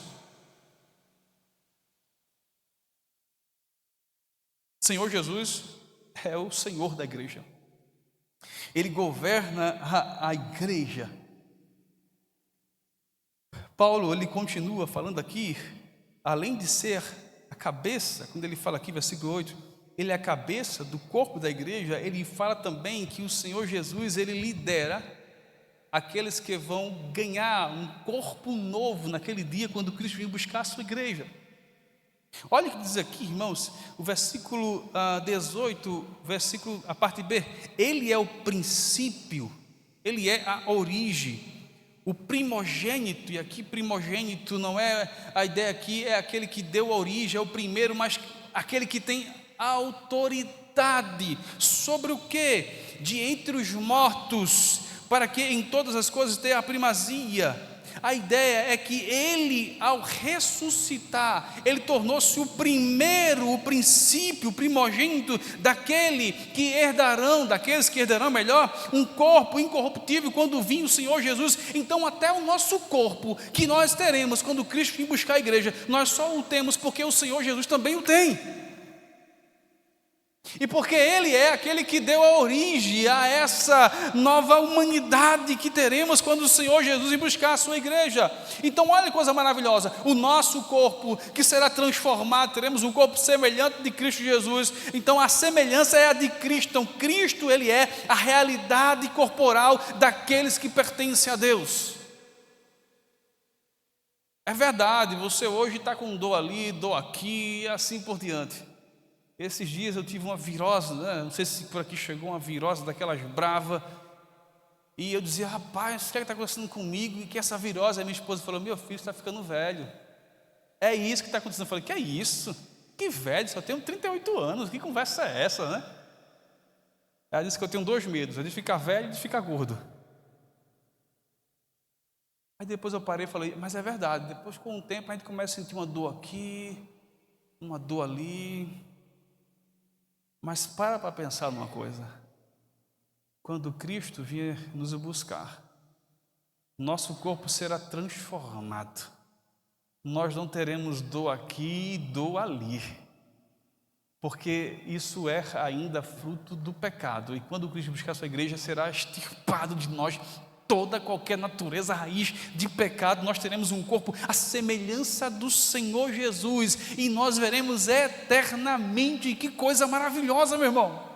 A: Senhor Jesus é o Senhor da igreja. Ele governa a igreja. Paulo, ele continua falando aqui, além de ser a cabeça, quando ele fala aqui, versículo 8, ele é a cabeça do corpo da igreja. Ele fala também que o Senhor Jesus, ele lidera aqueles que vão ganhar um corpo novo naquele dia, quando Cristo vir buscar a sua igreja. Olha o que diz aqui, irmãos, o versículo 18, a parte B. Ele é o princípio, ele é a origem, o primogênito. E aqui primogênito não é, a ideia aqui é aquele que deu a origem, é o primeiro, mas aquele que tem autoridade sobre o quê? De entre os mortos, para que em todas as coisas tenha a primazia. A ideia é que ele, ao ressuscitar, ele tornou-se o primeiro, o princípio, o primogênito daqueles que herdarão melhor, um corpo incorruptível quando vir o Senhor Jesus. Então até o nosso corpo que nós teremos quando Cristo vir buscar a igreja, nós só o temos porque o Senhor Jesus também o tem. E porque Ele é aquele que deu a origem a essa nova humanidade que teremos quando o Senhor Jesus vir buscar a sua igreja. Então olha que coisa maravilhosa, o nosso corpo que será transformado, teremos um corpo semelhante de Cristo Jesus. Então a semelhança é a de Cristo. Então Cristo, Ele é a realidade corporal daqueles que pertencem a Deus. É verdade, você hoje está com dor ali, dor aqui e assim por diante. Esses dias eu tive uma virose, né? Não sei se por aqui chegou uma virose daquelas brava. E eu dizia, rapaz, o que está acontecendo comigo? E que essa virose, a minha esposa falou, meu filho está ficando velho. É isso que está acontecendo. Eu falei, que é isso? Que velho, só tenho 38 anos, que conversa é essa, né? Ela disse que eu tenho 2 medos, de ficar velho e de ficar gordo. Aí depois eu parei e falei, mas é verdade, depois com o tempo a gente começa a sentir uma dor aqui, uma dor ali. Mas para pensar numa coisa, quando Cristo vier nos buscar, nosso corpo será transformado, nós não teremos dor aqui e dor ali, porque isso é ainda fruto do pecado, e quando Cristo buscar a sua igreja, será extirpado de nós qualquer natureza, raiz de pecado. Nós teremos um corpo à semelhança do Senhor Jesus, e nós veremos eternamente. Que coisa maravilhosa, meu irmão.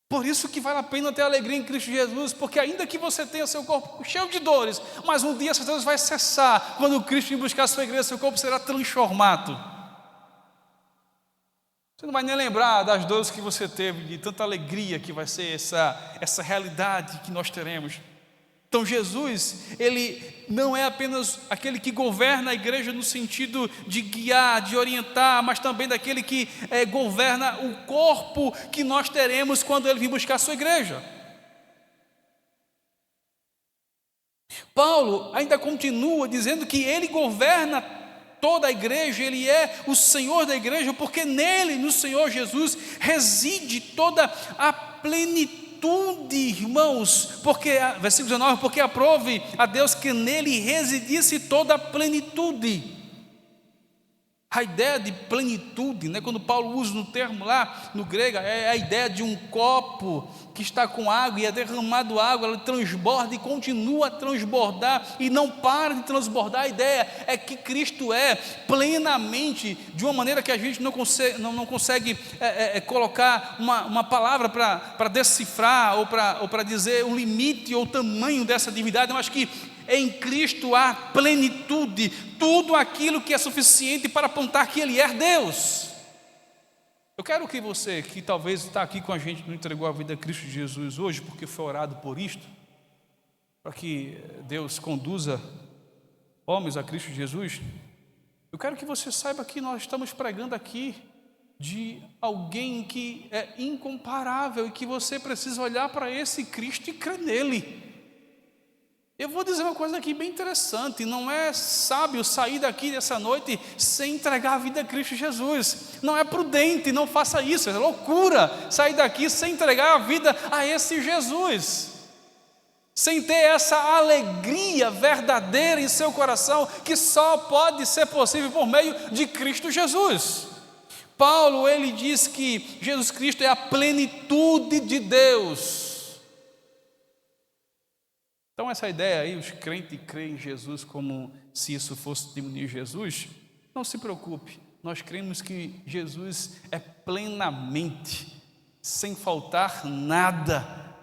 A: Por isso que vale a pena ter alegria em Cristo Jesus, porque ainda que você tenha seu corpo cheio de dores, mas um dia essas dores vai cessar. Quando Cristo vir buscar a sua igreja, seu corpo será transformado. Você não vai nem lembrar das dores que você teve, de tanta alegria que vai ser essa realidade que nós teremos. Então Jesus, Ele não é apenas aquele que governa a igreja no sentido de guiar, de orientar, mas também daquele que governa o corpo que nós teremos quando Ele vir buscar a sua igreja. Paulo ainda continua dizendo que Ele governa toda a igreja, Ele é o Senhor da igreja, porque nele, no Senhor Jesus, reside toda a plenitude, irmãos, porque, versículo 19, porque aprove a Deus que nele residisse toda a plenitude. A ideia de plenitude, né, quando Paulo usa no termo lá, no grego, é a ideia de um copo que está com água e é derramado água, ela transborda e continua a transbordar e não para de transbordar. A ideia é que Cristo é plenamente, de uma maneira que a gente não consegue colocar uma palavra para decifrar ou para dizer o limite ou o tamanho dessa divindade, mas que em Cristo há plenitude, tudo aquilo que é suficiente para apontar que Ele é Deus. Eu quero que você, que talvez está aqui com a gente, não entregou a vida a Cristo Jesus hoje, porque foi orado por isto, para que Deus conduza homens a Cristo Jesus, eu quero que você saiba que nós estamos pregando aqui de alguém que é incomparável e que você precisa olhar para esse Cristo e crer nele. Eu vou dizer uma coisa aqui bem interessante, não é sábio sair daqui dessa noite sem entregar a vida a Cristo Jesus, não é prudente, não faça isso, é loucura sair daqui sem entregar a vida a esse Jesus, sem ter essa alegria verdadeira em seu coração, que só pode ser possível por meio de Cristo Jesus. Paulo, ele diz que Jesus Cristo é a plenitude de Deus. Então essa ideia aí, os crentes creem em Jesus como se isso fosse diminuir Jesus, não se preocupe, nós cremos que Jesus é plenamente, sem faltar nada,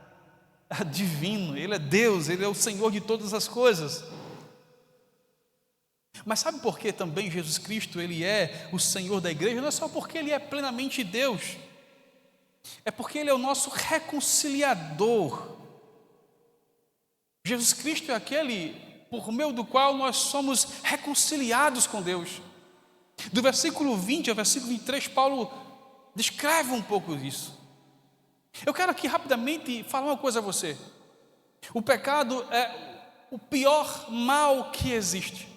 A: divino, Ele é Deus, Ele é o Senhor de todas as coisas. Mas sabe por que também Jesus Cristo, Ele é o Senhor da igreja? Não é só porque Ele é plenamente Deus, é porque Ele é o nosso reconciliador. Jesus Cristo é aquele por meio do qual nós somos reconciliados com Deus. Do versículo 20 ao versículo 23, Paulo descreve um pouco disso. Eu quero aqui rapidamente falar uma coisa a você. O pecado é o pior mal que existe.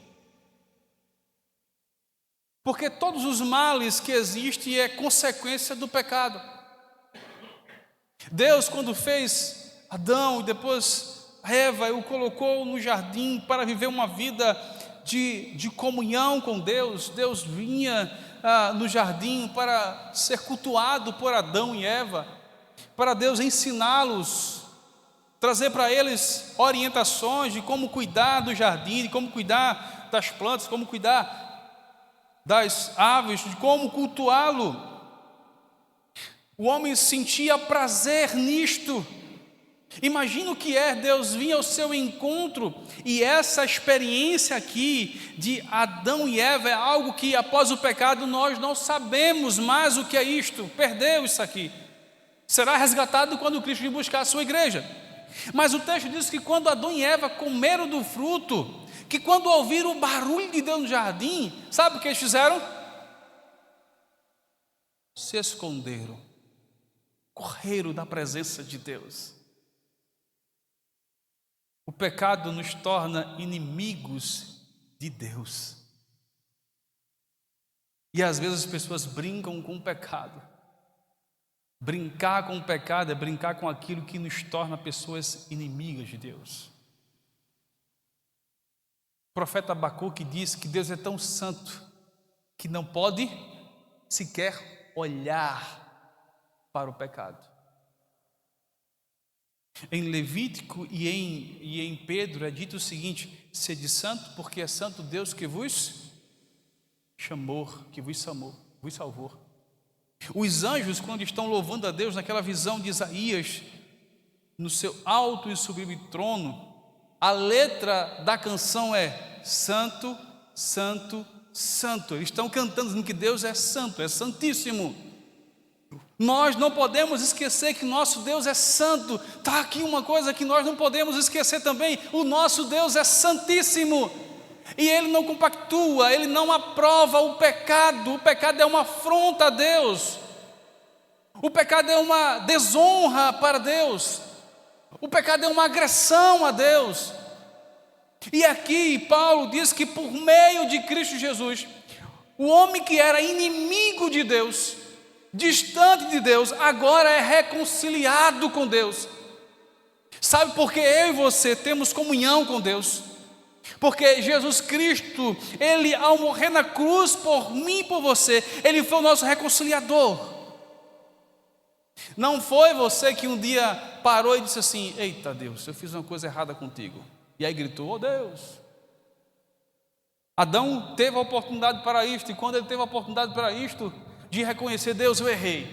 A: Porque todos os males que existem é consequência do pecado. Deus, quando fez Adão e depois Eva, o colocou no jardim para viver uma vida de comunhão com Deus. Deus vinha no jardim para ser cultuado por Adão e Eva, para Deus ensiná-los, trazer para eles orientações de como cuidar do jardim, de como cuidar das plantas, como cuidar das aves, de como cultuá-lo. O homem sentia prazer nisto. Imagina o que é Deus vir ao seu encontro, e essa experiência aqui de Adão e Eva é algo que após o pecado nós não sabemos mais o que é isto, perdeu isso aqui. Será resgatado quando Cristo vir buscar a sua igreja. Mas o texto diz que quando Adão e Eva comeram do fruto, que quando ouviram o barulho de Deus no jardim, sabe o que eles fizeram? Se esconderam, correram da presença de Deus. O pecado nos torna inimigos de Deus. E às vezes as pessoas brincam com o pecado. Brincar com o pecado é brincar com aquilo que nos torna pessoas inimigas de Deus. O profeta Abacuque diz que Deus é tão santo que não pode sequer olhar para o pecado. Em Levítico e em Pedro é dito o seguinte: sede santo, porque é santo Deus que vos chamou, que vos salvou. Os anjos, quando estão louvando a Deus naquela visão de Isaías, no seu alto e sublime trono, a letra da canção é santo, santo, santo. Eles estão cantando dizendo que Deus é santo, é santíssimo. Nós não podemos esquecer que nosso Deus é santo. Está aqui uma coisa que nós não podemos esquecer também: o nosso Deus é santíssimo, e Ele não compactua, Ele não aprova o pecado. O pecado é uma afronta a Deus, o pecado é uma desonra para Deus, o pecado é uma agressão a Deus. E aqui Paulo diz que por meio de Cristo Jesus, o homem que era inimigo de Deus, distante de Deus, agora é reconciliado com Deus. Sabe por que eu e você temos comunhão com Deus? Porque Jesus Cristo, Ele ao morrer na cruz por mim e por você, Ele foi o nosso reconciliador. Não foi você que um dia parou e disse assim: eita Deus, eu fiz uma coisa errada contigo. E aí gritou: oh Deus. Adão teve a oportunidade para isto, e quando ele teve a oportunidade para isto, de reconhecer: Deus, eu errei,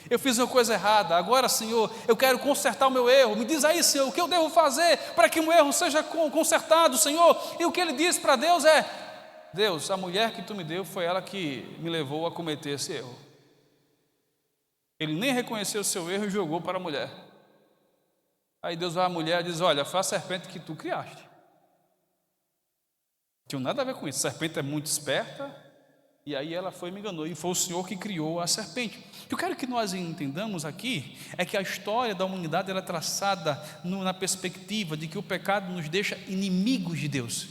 A: eu fiz uma coisa errada, agora Senhor, eu quero consertar o meu erro, me diz aí Senhor, o que eu devo fazer para que o meu erro seja consertado, Senhor? E o que ele disse para Deus é: Deus, a mulher que tu me deu foi ela que me levou a cometer esse erro. Ele nem reconheceu o seu erro e jogou para a mulher. Aí Deus vai à mulher e diz: olha, foi a serpente que tu criaste. Não tinha nada a ver com isso, a serpente é muito esperta, e aí ela foi e me enganou, e foi o Senhor que criou a serpente. O que eu quero que nós entendamos aqui é que a história da humanidade ela é traçada na perspectiva de que o pecado nos deixa inimigos de Deus.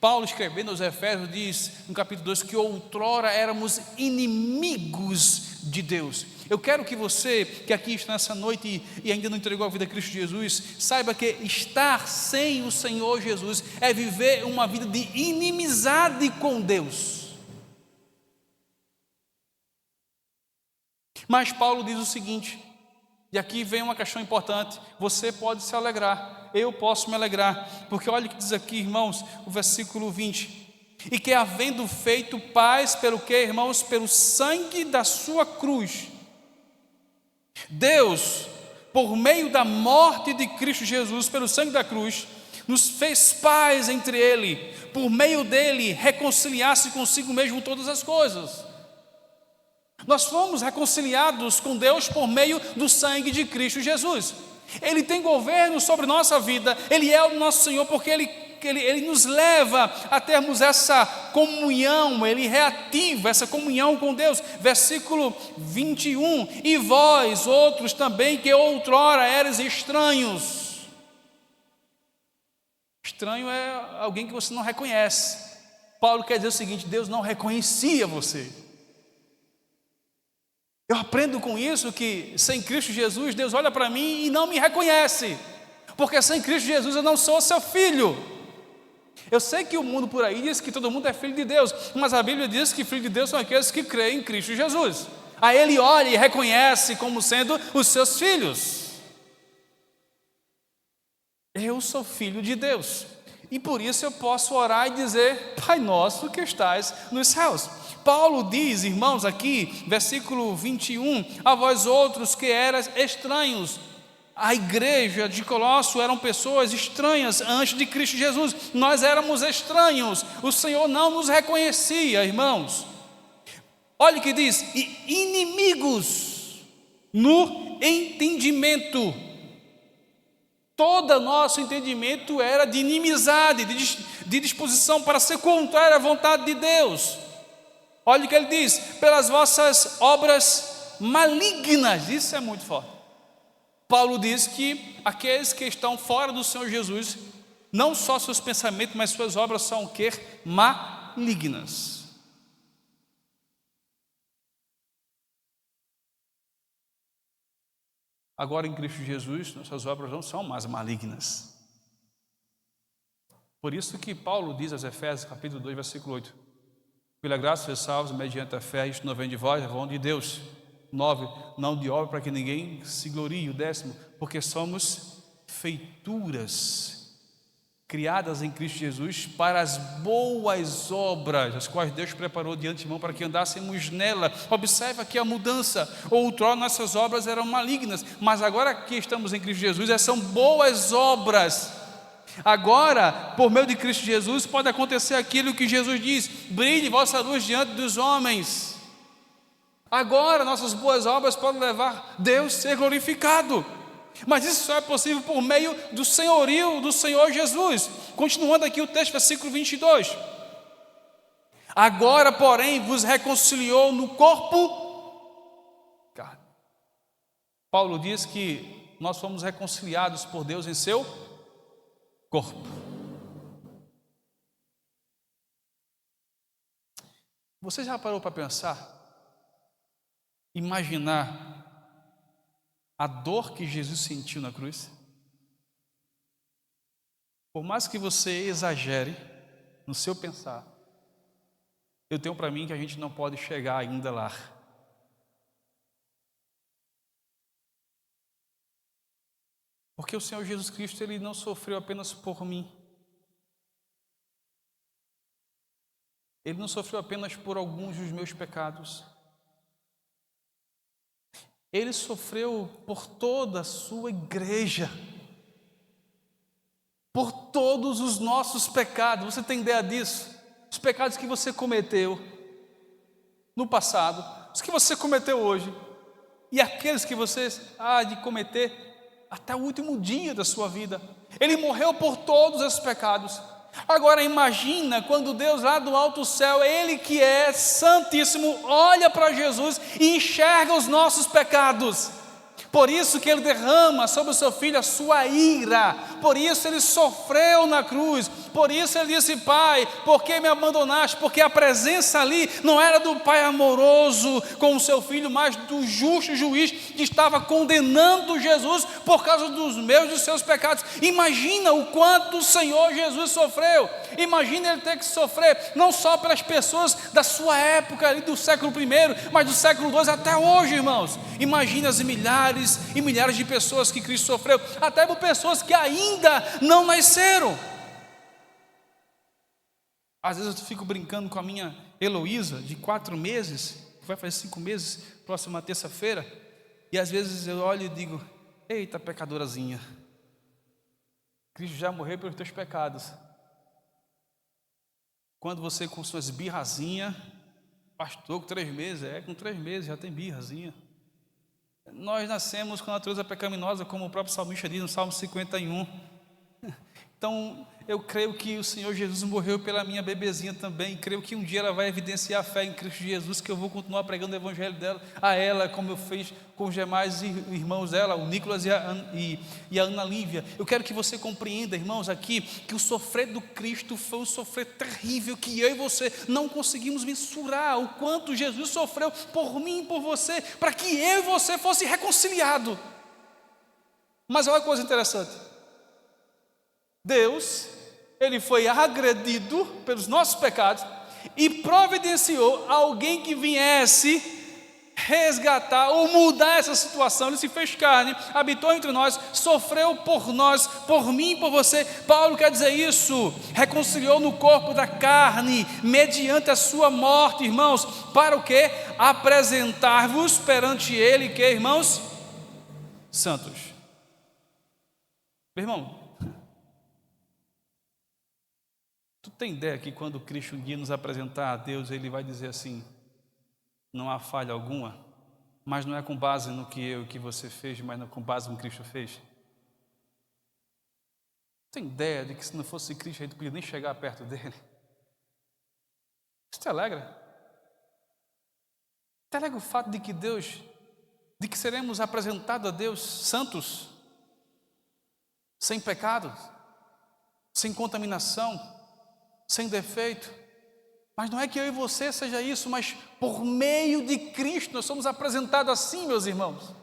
A: Paulo, escrevendo aos Efésios, diz no capítulo 2 que outrora éramos inimigos de Deus. Eu quero que você, que aqui está nessa noite e ainda não entregou a vida a Cristo Jesus, saiba que estar sem o Senhor Jesus é viver uma vida de inimizade com Deus. Mas Paulo diz o seguinte, e aqui vem uma questão importante: você pode se alegrar, eu posso me alegrar, porque olha o que diz aqui, irmãos, o versículo 20: e que havendo feito paz, pelo que, irmãos? Pelo sangue da sua cruz, Deus, por meio da morte de Cristo Jesus, pelo sangue da cruz, nos fez paz entre Ele, por meio dele reconciliar-se consigo mesmo todas as coisas. Nós fomos reconciliados com Deus por meio do sangue de Cristo Jesus. Ele tem governo sobre nossa vida, Ele é o nosso Senhor, porque Ele nos leva a termos essa comunhão, Ele reativa essa comunhão com Deus. Versículo 21: e vós outros também, que outrora eres estranhos Estranho é alguém que você não reconhece. Paulo quer dizer o seguinte: Deus não reconhecia você. Eu aprendo com isso que sem Cristo Jesus, Deus olha para mim e não me reconhece, porque sem Cristo Jesus eu não sou seu filho. Eu sei que o mundo por aí diz que todo mundo é filho de Deus, mas a Bíblia diz que filho de Deus são aqueles que creem em Cristo Jesus. Aí Ele olha e reconhece como sendo os seus filhos. Eu sou filho de Deus, e por isso eu posso orar e dizer: Pai nosso que estás nos céus. Paulo diz, irmãos, aqui, versículo 21, a vós outros que eras estranhos. A igreja de Colosso eram pessoas estranhas antes de Cristo Jesus. Nós éramos estranhos, o Senhor não nos reconhecia, irmãos. Olha o que diz: e inimigos no entendimento. Todo nosso entendimento era de inimizade, de disposição para ser contrário à vontade de Deus. Olha o que ele diz: pelas vossas obras malignas. Isso é muito forte. Paulo diz que aqueles que estão fora do Senhor Jesus, não só seus pensamentos, mas suas obras são o quê? Malignas. Agora em Cristo Jesus, nossas obras não são mais malignas. Por isso que Paulo diz aos Efésios, capítulo 2, versículo 8: pela graça sois salvos mediante a fé, isto não vem de vós, é dom de Deus. 9, não de obra para que ninguém se glorie. O 10, porque somos feituras, criadas em Cristo Jesus para as boas obras, as quais Deus preparou de antemão para que andássemos nela. Observa aqui a mudança. Outrora nossas obras eram malignas, mas agora que estamos em Cristo Jesus, são boas obras. Agora, por meio de Cristo Jesus, pode acontecer aquilo que Jesus diz: brilhe vossa luz diante dos homens. Agora nossas boas obras podem levar Deus a ser glorificado, mas isso só é possível por meio do senhorio do Senhor Jesus. Continuando aqui o texto, versículo 22: agora porém vos reconciliou no corpo carne. Paulo diz que nós fomos reconciliados por Deus em seu corpo. Você já parou para pensar, imaginar a dor que Jesus sentiu na cruz? Por mais que você exagere no seu pensar, eu tenho para mim que a gente não pode chegar ainda lá. Porque o Senhor Jesus Cristo, Ele não sofreu apenas por mim. Ele não sofreu apenas por alguns dos meus pecados. Ele sofreu por toda a sua igreja, por todos os nossos pecados. Você tem ideia disso? Os pecados que você cometeu no passado, os que você cometeu hoje, e aqueles que você há de cometer até o último dia da sua vida. Ele morreu por todos esses pecados. Agora imagina quando Deus lá do alto céu, Ele que é santíssimo, olha para Jesus e enxerga os nossos pecados. Por isso que Ele derrama sobre o seu Filho a sua ira, por isso Ele sofreu na cruz, por isso Ele disse: Pai, por que me abandonaste? Porque a presença ali não era do Pai amoroso com o seu Filho, mas do justo juiz que estava condenando Jesus por causa dos meus e dos seus pecados. Imagina o quanto o Senhor Jesus sofreu. Imagina Ele ter que sofrer não só pelas pessoas da sua época ali do século I, mas do século II até hoje, irmãos. Imagina as milhares e milhares de pessoas que Cristo sofreu, até por pessoas que ainda não nasceram. Às vezes eu fico brincando com a minha Heloísa, de 4 meses, que vai fazer 5 meses, próxima terça-feira, e às vezes eu olho e digo: eita, pecadorazinha, Cristo já morreu pelos teus pecados. Quando você com suas birrazinhas, pastor, com 3 meses, com 3 meses já tem birrazinha. Nós nascemos com a natureza pecaminosa, como o próprio salmista diz no Salmo 51. Então, eu creio que o Senhor Jesus morreu pela minha bebezinha também, creio que um dia ela vai evidenciar a fé em Cristo Jesus, que eu vou continuar pregando o evangelho dela, a ela, como eu fiz com os demais irmãos dela, o Nicolas e a Ana Lívia. Eu quero que você compreenda, irmãos, aqui, que o sofrer do Cristo foi um sofrer terrível, que eu e você não conseguimos mensurar o quanto Jesus sofreu por mim e por você, para que eu e você fosse reconciliado. Mas olha uma coisa interessante, Deus, Ele foi agredido pelos nossos pecados e providenciou alguém que viesse resgatar ou mudar essa situação. Ele se fez carne, habitou entre nós, sofreu por nós, por mim e por você. Paulo quer dizer isso, reconciliou no corpo da carne, mediante a sua morte, irmãos, para o quê? Apresentar-vos perante Ele, que irmãos? Santos. Meu irmão, tu tem ideia que quando Cristo um dia nos apresentar a Deus, Ele vai dizer assim, não há falha alguma, mas não é com base no que eu e que você fez, mas não com base no que Cristo fez? Tem ideia de que se não fosse Cristo, a gente não podia nem chegar perto dele? Isso te alegra? Te alegra o fato de que de que seremos apresentados a Deus santos, sem pecado, sem contaminação, sem defeito? Mas não é que eu e você seja isso, mas por meio de Cristo nós somos apresentados assim, meus irmãos,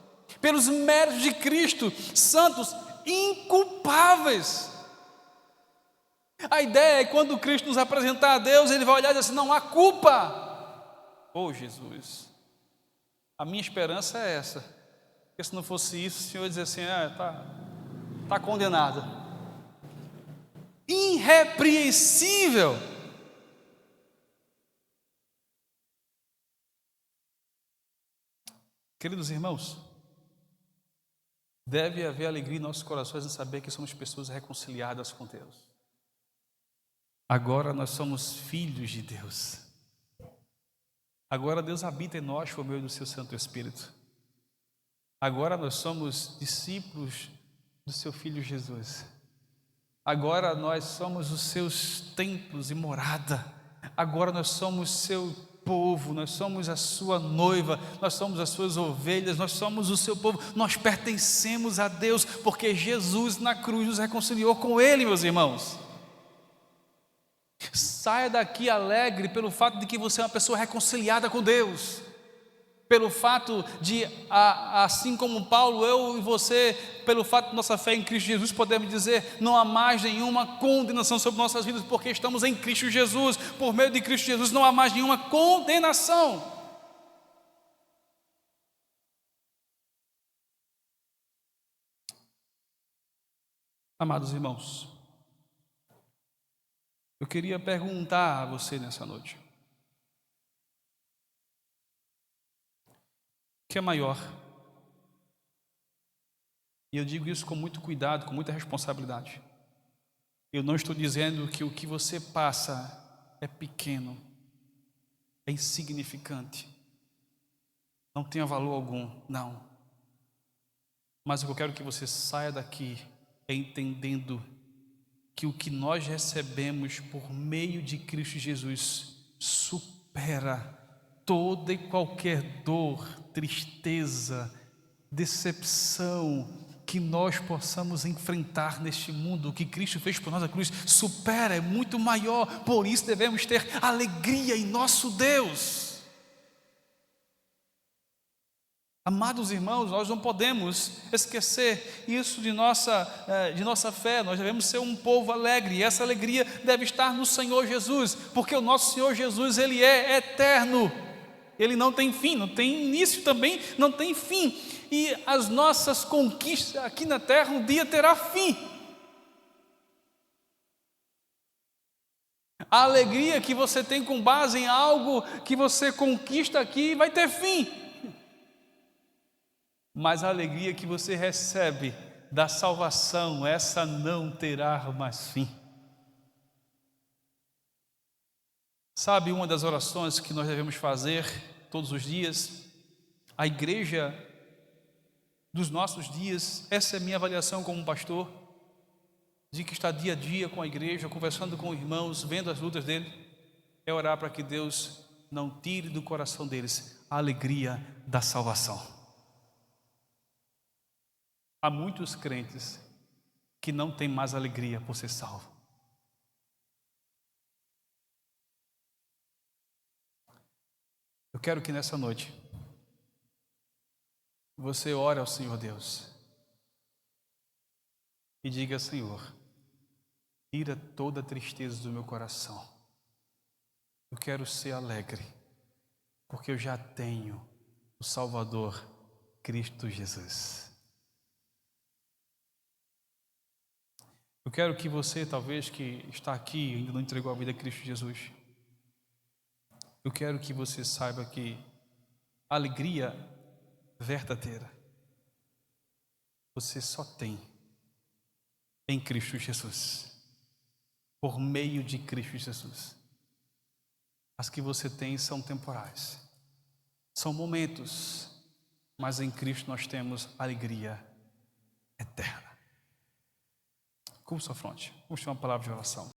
A: pelos méritos de Cristo, santos, inculpáveis. A ideia é que quando Cristo nos apresentar a Deus, Ele vai olhar e dizer assim, não há culpa. Oh Jesus, a minha esperança é essa, porque se não fosse isso, o Senhor ia dizer assim, está condenado. Irrepreensível. Queridos irmãos, deve haver alegria em nossos corações em saber que somos pessoas reconciliadas com Deus. Agora nós somos filhos de Deus. Agora Deus habita em nós por meio do seu Santo Espírito. Agora nós somos discípulos do seu Filho Jesus. Agora nós somos os seus templos e morada. Agora nós somos seu povo, nós somos a sua noiva, nós somos as suas ovelhas, nós somos o seu povo, nós pertencemos a Deus, porque Jesus na cruz nos reconciliou com Ele, meus irmãos. Saia daqui alegre pelo fato de que você é uma pessoa reconciliada com Deus, pelo fato de, assim como Paulo, eu e você, pelo fato de nossa fé em Cristo Jesus, podemos dizer, não há mais nenhuma condenação sobre nossas vidas, porque estamos em Cristo Jesus, por meio de Cristo Jesus não há mais nenhuma condenação. Amados irmãos, eu queria perguntar a você nessa noite, o que é maior? E eu digo isso com muito cuidado, com muita responsabilidade. Eu não estou dizendo que o que você passa é pequeno, é insignificante, não tenha valor algum, não. Mas o que eu quero que você saia daqui é entendendo que o que nós recebemos por meio de Cristo Jesus supera toda e qualquer dor, tristeza, decepção que nós possamos enfrentar neste mundo. O que Cristo fez por nós na cruz supera, é muito maior. Por isso devemos ter alegria em nosso Deus. Amados irmãos, nós não podemos esquecer isso de nossa fé. Nós devemos ser um povo alegre, e essa alegria deve estar no Senhor Jesus, porque o nosso Senhor Jesus, Ele é eterno, Ele não tem fim, não tem início também, não tem fim, e as nossas conquistas aqui na terra um dia terá fim. A alegria que você tem com base em algo que você conquista aqui vai ter fim. Mas a alegria que você recebe da salvação, essa não terá mais fim. Sabe, uma das orações que nós devemos fazer todos os dias, a igreja dos nossos dias, essa é a minha avaliação como pastor, de que está dia a dia com a igreja, conversando com irmãos, vendo as lutas dele, é orar para que Deus não tire do coração deles a alegria da salvação. Há muitos crentes que não têm mais alegria por ser salvo. Eu quero que nessa noite você ore ao Senhor Deus e diga: Senhor, tira toda a tristeza do meu coração. Eu quero ser alegre, porque eu já tenho o Salvador, Cristo Jesus. Eu quero que você, talvez, que está aqui e ainda não entregou a vida a Cristo Jesus, eu quero que você saiba que a alegria verdadeira você só tem em Cristo Jesus, por meio de Cristo Jesus. As que você tem são temporais, são momentos, mas em Cristo nós temos alegria eterna. Curva sua fronte, vamos ter uma palavra de oração.